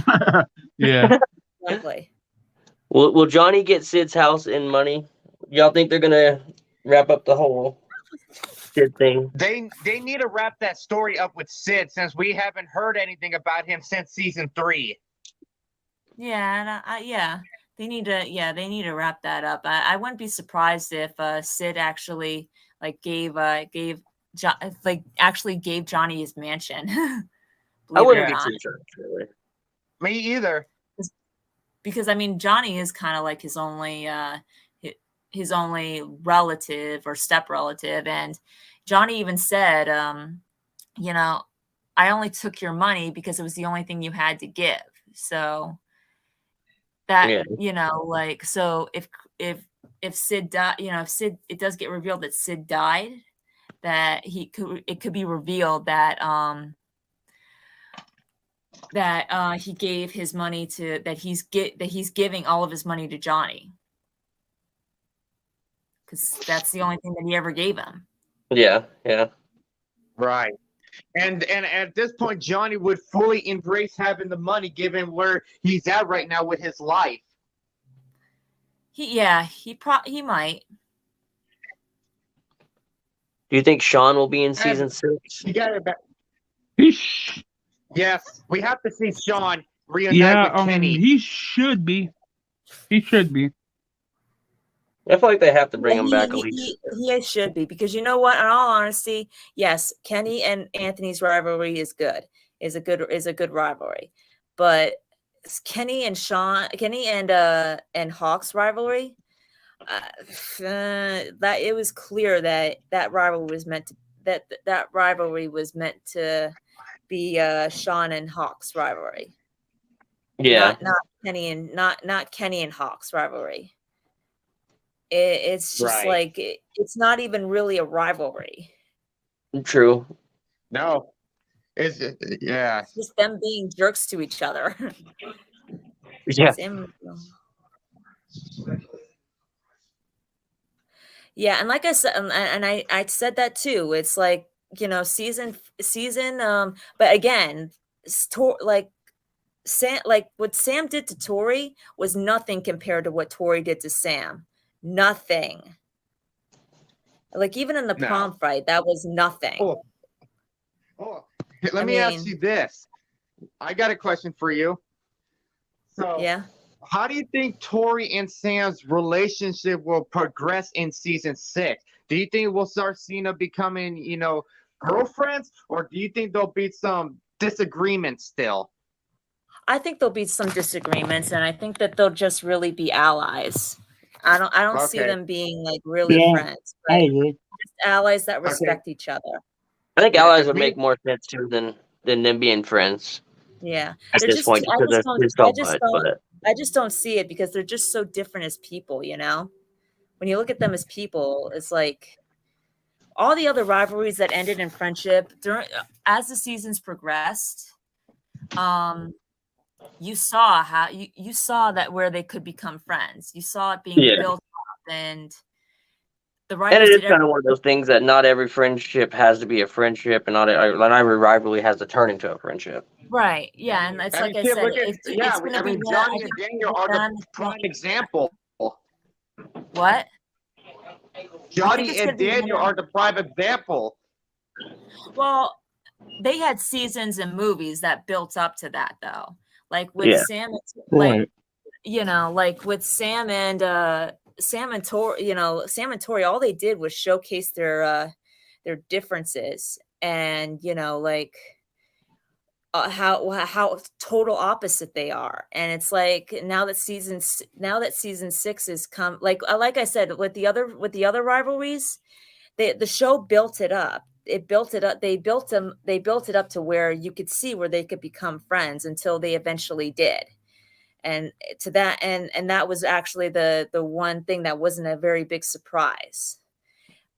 Yeah. Exactly. Will Johnny get Sid's house and money? Y'all think they're gonna wrap up the whole Sid thing? They need to wrap that story up with Sid, since we haven't heard anything about him since season 3. Yeah, and they need to wrap that up. I wouldn't be surprised if Sid actually actually gave Johnny his mansion. I Believe it wouldn't or be not. too sure. Really. Me either. Because I mean, Johnny is kind of like his only relative or step relative, and Johnny even said, you know, I only took your money because it was the only thing you had to give. So that, Yeah. you know, like, so if Sid died, you know, if Sid, it does get revealed that Sid died, that it could be revealed that he gave his money to, that he's giving all of his money to Johnny, because that's the only thing that he ever gave him. Yeah. Right. And at this point, Johnny would fully embrace having the money, given where he's at right now with his life. He might. Do you think Sean will be in season 6? You got it back. He Yes, we have to see Sean reunite with Kenny. he should be. He should be. I feel like they have to bring him back at least. He should be, because you know what? In all honesty, yes, Kenny and Anthony's rivalry is good. Is a good rivalry, but Kenny and Hawk's rivalry, that it was clear that rivalry was meant to be Sean and Hawk's rivalry. Yeah. Not Kenny and Hawk's rivalry. It's just Right. like it's not even really a rivalry. True. No. It's Just them being jerks to each other. Yeah. Yeah, and like I said, and I said that too. It's like, you know, season, but again, like what Sam did to Tori was nothing compared to what Tori did to Sam. Nothing. Like even in the prom fight, that was nothing. Let me ask you this. I got a question for you. So yeah, how do you think Tori and Sam's relationship will progress in season 6? Do you think we'll start seeing them becoming, you know, girlfriends, or do you think there'll be some disagreements still? I think there'll be some disagreements, and I think that they'll just really be allies. I don't see them being like really friends, but I agree. just allies that respect each other. I think allies would make more sense too than them being friends. Yeah, At this point, because I just don't see it, because they're just so different as people. You know, when you look at them as people, it's like all the other rivalries that ended in friendship as the seasons progressed. You saw how you saw that where they could become friends. You saw it being built up, and the writers. And it is kind of one of those things that not every friendship has to be a friendship, and not every rivalry has to turn into a friendship. Right. Yeah, and it's like I said, it's going to be. Johnny and Daniel are the prime example. What? Johnny and Daniel are the prime example. Well, they had seasons and movies that built up to that, though. Like with Sam, like you know, like with Sam and Tori, you know, Sam and Tori, all they did was showcase their differences, and you know, like how total opposite they are. And it's like now that season 6 is come, like I said, with the other rivalries, the show built it up. They built it up to where you could see where they could become friends until they eventually did. And to that, and that was actually the one thing that wasn't a very big surprise.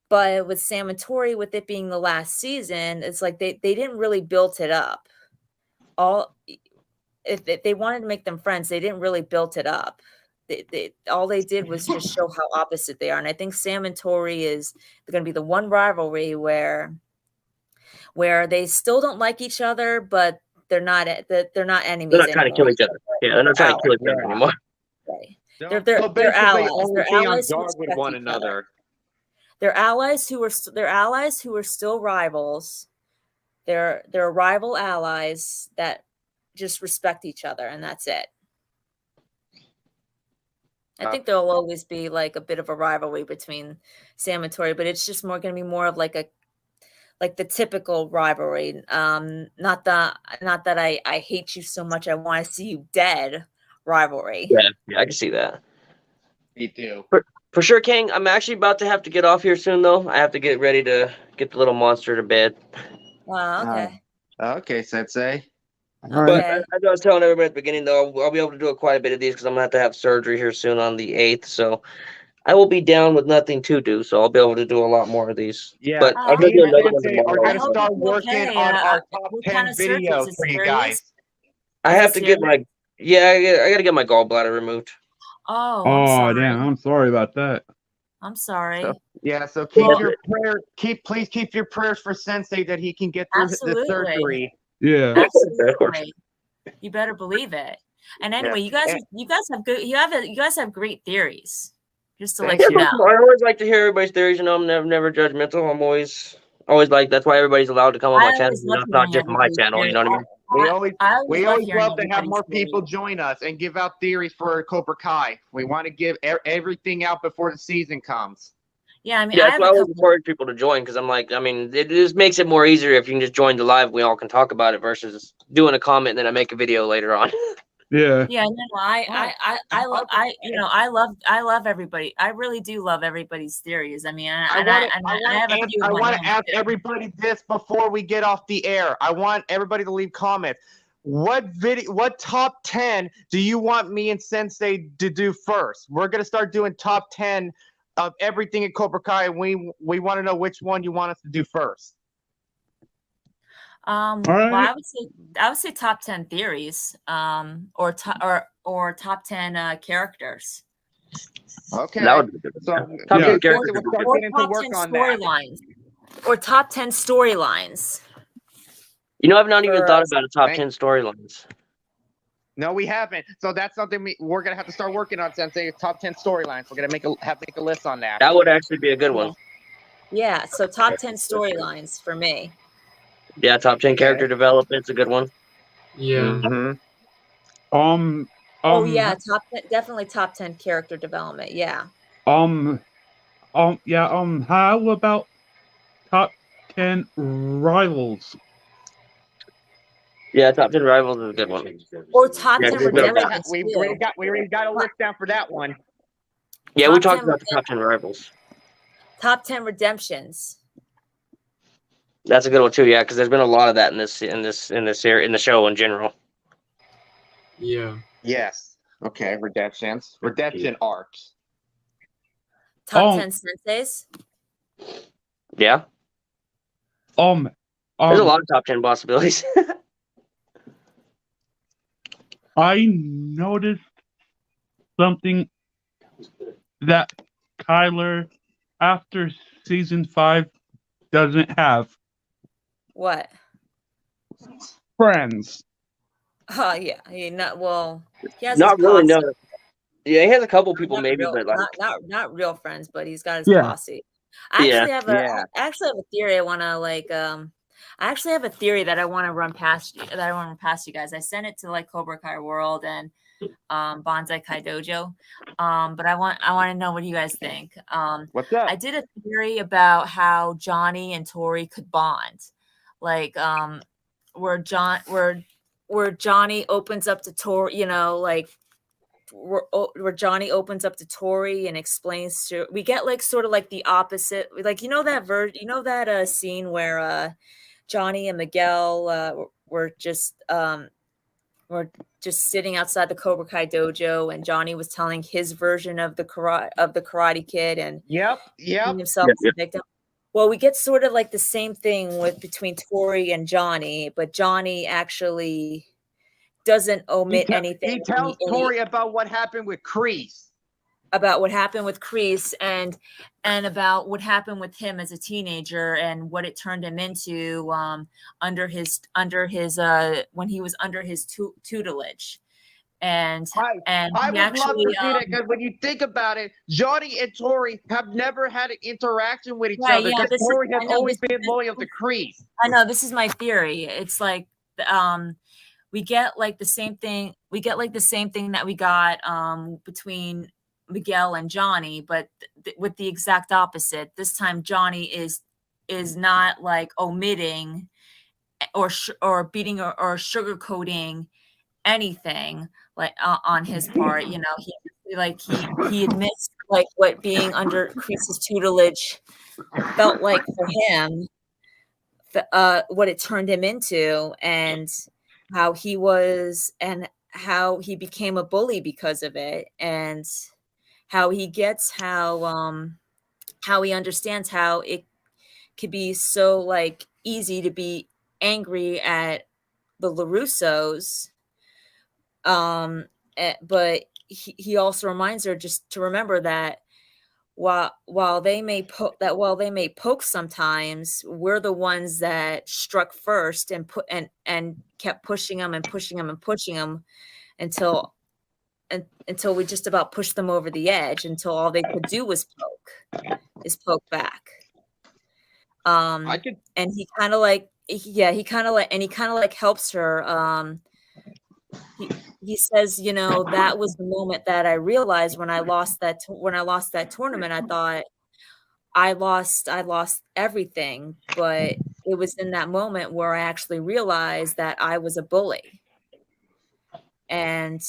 But with Sam and Tori, with it being the last season, it's like they didn't really build it up. If they wanted to make them friends, they didn't really build it up. all they did was just show how opposite they are. And I think Sam and Tori is going to be the one rivalry where they still don't like each other, but they're not enemies. They're not trying to kill each other. Yeah, they're not trying to kill each other anymore. Right. They're They're basically allies. only They're on allies who guard with respect one each another. other. They're allies who are still rivals. They're rival allies that just respect each other, and that's it. I think there'll always be like a bit of a rivalry between Sam and Tori, but it's just going to be more of like the typical rivalry. Not that I hate you so much I want to see you dead rivalry. Yeah, I can see that. Me too. For sure, King. I'm actually about to have to get off here soon, though. I have to get ready to get the little monster to bed. Okay. Okay, Sensei. All But right. Okay. as I was telling everybody at the beginning, though, I'll be able to do quite a bit of these because I'm going to have surgery here soon on the 8th. So I will be down with nothing to do. So I'll be able to do a lot more of these. Yeah, But Oh, I'll me do and another one Sensei are tomorrow. going to hope start it's working okay. on our top What 10 kind of surgery videos is it, for you serious? guys. I Is have it to get serious? I got to get my gallbladder removed. Oh, I'm Oh, sorry. damn. I'm sorry about that. I'm sorry. So, yeah, so keep Well- your prayer. Please keep your prayers for Sensei that he can get through the Absolutely. surgery. Yeah. Absolutely. You better believe it. And anyway, you guys have good. You guys have great theories. Just to let Thank you know. I always like to hear everybody's theories. You know, I'm never judgmental. I'm always like. That's why everybody's allowed to come on my channel. always love Not hearing just my everybody's channel. You know what I mean? We always hearing love to have more everybody's people theories. join us and give out theories for Cobra Kai. We want to give everything out before the season comes. Yeah, I mean, Yeah, I that's have why I a always couple. encourage people to join because I'm like, I mean, it just makes it more easier if you can just join the live. We all can talk about it versus doing a comment and then I make a video later on. Yeah. Yeah, no, I love everybody. I really do love everybody's theories. I mean, I want to ask everybody this before we get off the air. I want everybody to leave comments. What top 10 do you want me and Sensei to do first? We're gonna start doing top 10 of everything in Cobra Kai. We want to know which one you want us to do first. right. Well, I would say top 10 theories, or top 10 characters. Okay. That would be good. So Top 10 we'll characters start would be good. Or getting to top work 10 on that. storylines. Or top 10 storylines. You know, I've not even For thought us. about a top 10 storylines. No, we haven't. So that's something we're gonna have to start working on, Sensei. Top 10 storylines. We're gonna make a list on that. That would actually be a good one. Yeah, so top 10 storylines for me. Yeah, top 10 character development's a good one. Yeah. Mhm. Oh yeah, definitely top 10 character development. Yeah. How about top 10 rivals? Yeah, top 10 rivals is a good one. Or top Yeah, 10 we already redemptions. We too. already got a list down for that one. Yeah, we Top talked 10 about the top 10 rivals. Top 10 redemptions. That's a good one too. Yeah, because there's been a lot of that in the show in general. Yeah. Yes. Okay. Redemption arcs. Top 10 senseis. Yeah, there's a lot of top 10 possibilities. I noticed something that Kyler, after season 5, doesn't have. What? Friends. Oh yeah. He has Not his really. posse. No. Yeah, he has a couple people maybe, real, but like not real friends, but he's got his Yeah. posse. I Yeah. actually have a theory I want to I actually have a theory that I want to run past you guys. I sent it to like Cobra Kai World and Bonsai Kai Dojo. But I want to know what you guys think. What's up? I did a theory about how Johnny and Tori could bond. Like where Johnny opens up to Tori, you know, like where Johnny opens up to Tori and explains to, we get like sort of like the opposite, like, you know that scene where Johnny and Miguel were just sitting outside the Cobra Kai dojo, and Johnny was telling his version of the Karate Kid and Yep. himself as a victim. Well, we get sort of like the same thing between Tori and Johnny, but Johnny actually doesn't omit He anything. tells Tori about what happened with Kreese. About what happened with Kreese and about what happened with him as a teenager and what it turned him into under his when he was under his tutelage. And I would love to see that, because when you think about it, Johnny and Tori have never had an interaction with each other, because Tori has always been loyal to Kreese. I know, this is my theory. It's like we get like the same thing. We get like the same thing that we got between Miguel and Johnny, but with the exact opposite. This time Johnny is not like omitting or beating or sugarcoating anything like on his part. You know, he admits like what being under Kreese's tutelage felt like for him, what it turned him into, and how he was, and how he became a bully because of it, and how he gets how he understands how it could be so like easy to be angry at the LaRussos, but he also reminds her just to remember that while they may poke sometimes, we're the ones that struck first and kept pushing them and pushing them and pushing them until we just about pushed them over the edge, until all they could do was poke back. And he kind of like helps her. He says, you know, that was the moment that I realized when I lost that tournament. I thought I lost everything, but it was in that moment where I actually realized that I was a bully, and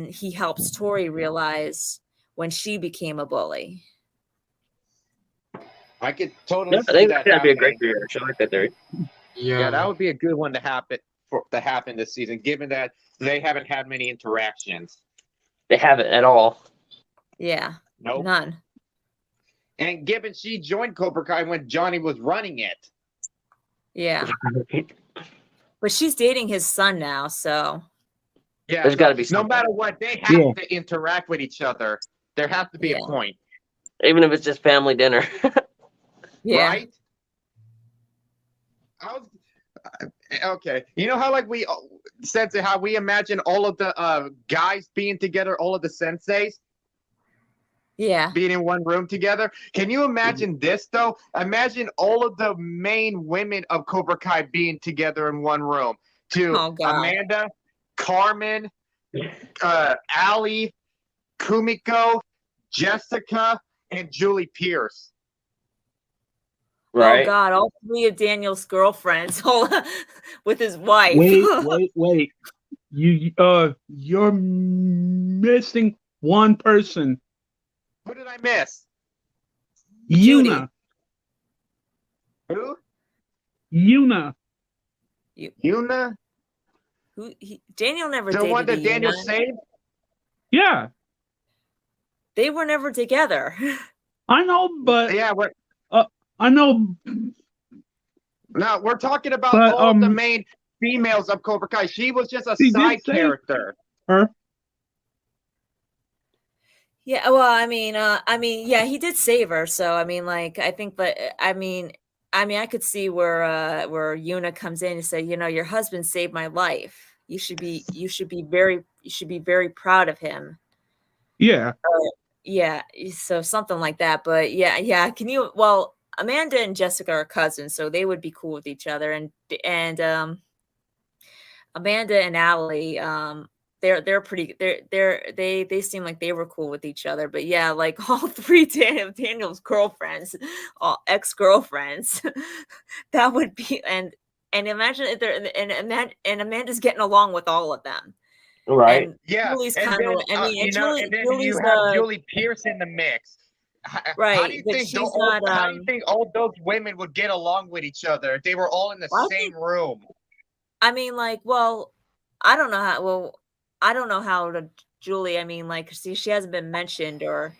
he helps Tori realize when she became a bully. I could totally see think that. That'd be a great reaction. I like that theory. Yeah, that would be a good one to happen this season, given that they haven't had many interactions. They haven't at all. Yeah. Nope. None. And given she joined Cobra Kai when Johnny was running it. Yeah. But she's dating his son now, so. Yeah, there's got to be no matter what, they have to interact with each other. There has to be a point. Even if it's just family dinner. Right? Okay. You know how like we said how we imagine all of the guys being together, all of the senseis? Yeah. Being in one room together. Can you imagine this though? Imagine all of the main women of Cobra Kai being together in one room. Amanda, Carmen, Ali, Kumiko, Jessica, and Julie Pierce. Right. Oh God! All three of Daniel's girlfriends, with his wife. Wait! You're missing one person. Who did I miss? Yuna. Who? Yuna. Yuna? Daniel never the dated one that Daniel Yuna. saved? Yeah. They were never together. I know, but yeah, I know. No, we're talking about all the main females of Cobra Kai. She was just a side character. Her. Yeah, well, I mean, yeah, he did save her. So, I mean, like, I think, but I mean, I could see where Yuna comes in and say, you know, your husband saved my life. You should be very proud of him. Yeah. Yeah. So something like that. But yeah. Well, Amanda and Jessica are cousins, so they would be cool with each other. And Amanda and Ali, they're pretty. They seem like they were cool with each other. But yeah, like all three Daniel's girlfriends, all ex-girlfriends, that would be. And imagine if they're and Amanda's getting along with all of them. Right. And yeah. Julie's kind of. I mean, and then you have Julie Pierce in the mix. Right. How do you think all those women would get along with each other if they were all in the same room? I mean, like, well, I don't know how to Julie. I mean, like, she hasn't been mentioned or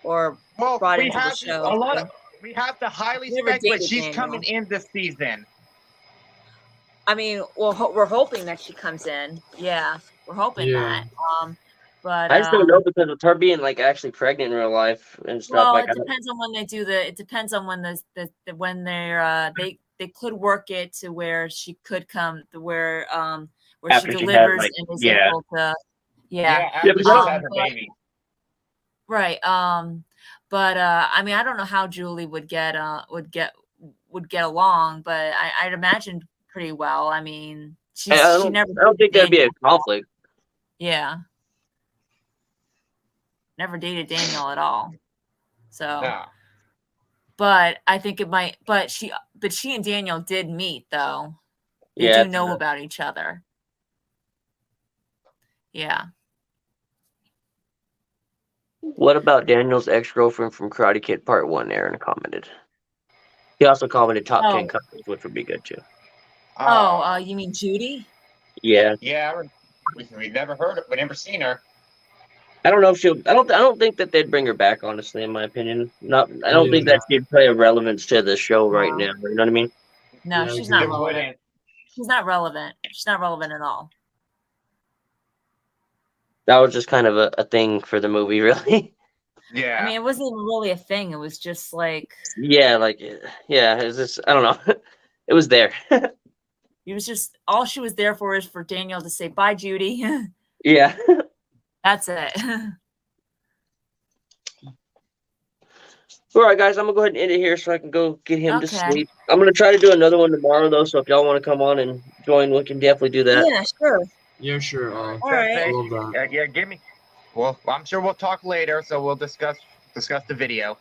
brought into the show. We have to highly speculate she's coming in this season. I mean, well, we're hoping that she comes in. Yeah, we're hoping that. But I just don't know because of her being like actually pregnant in real life and stuff. well, Like, it depends on when they do the. It depends on when when they're they could work it to where she could come to where she after she had, delivers like, and is yeah. able to Yeah, Yeah, after but she's I had her baby. right. But I mean, I don't know how Julie would get along, but I'd imagine pretty well. I mean, she never. I don't think that'd be a conflict. Yeah. Never dated Daniel at all. So, No. but I think it might. But she and Daniel did meet though. They Yeah, do know about each other. Yeah. What about Daniel's ex-girlfriend from Karate Kid Part 1? Aaron commented. He also commented top 10 couples, which would be good too. You mean Judy? Yeah. Yeah, we've never heard of, we've never seen her. I don't know if she'll. I don't think that they'd bring her back. Honestly, in my opinion, I don't think that she'd play a relevance to the show right now. You know what I mean? No, she's not relevant. She's not relevant. She's not relevant at all. That was just kind of a thing for the movie, really. Yeah. I mean, it wasn't even really a thing. It was just like. Yeah, it's just, I don't know. It was there. It was just all she was there for is for Daniel to say bye, Judy. Yeah. That's it. All right, guys, I'm gonna go ahead and end it here so I can go get him to sleep. I'm gonna try to do another one tomorrow though, so if y'all want to come on and join, we can definitely do that. Yeah, sure. Yeah, sure. All right. Yeah, give me. Well, I'm sure we'll talk later, so we'll discuss the video.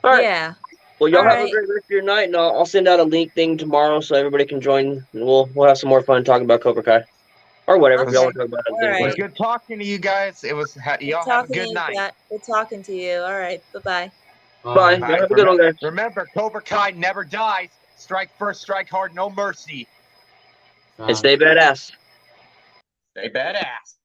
All right. Yeah. Well, y'all have a great rest of your night, and I'll send out a link thing tomorrow so everybody can join, and we'll have some more fun talking about Cobra Kai or whatever if y'all want to talk about it. It was good talking to you guys. Y'all have a good night. Good talking to you. All right. Bye-bye. Bye. Y'all have a good one, guys. Remember, Cobra Kai never dies. Strike first, strike hard, no mercy. And stay badass. Stay badass.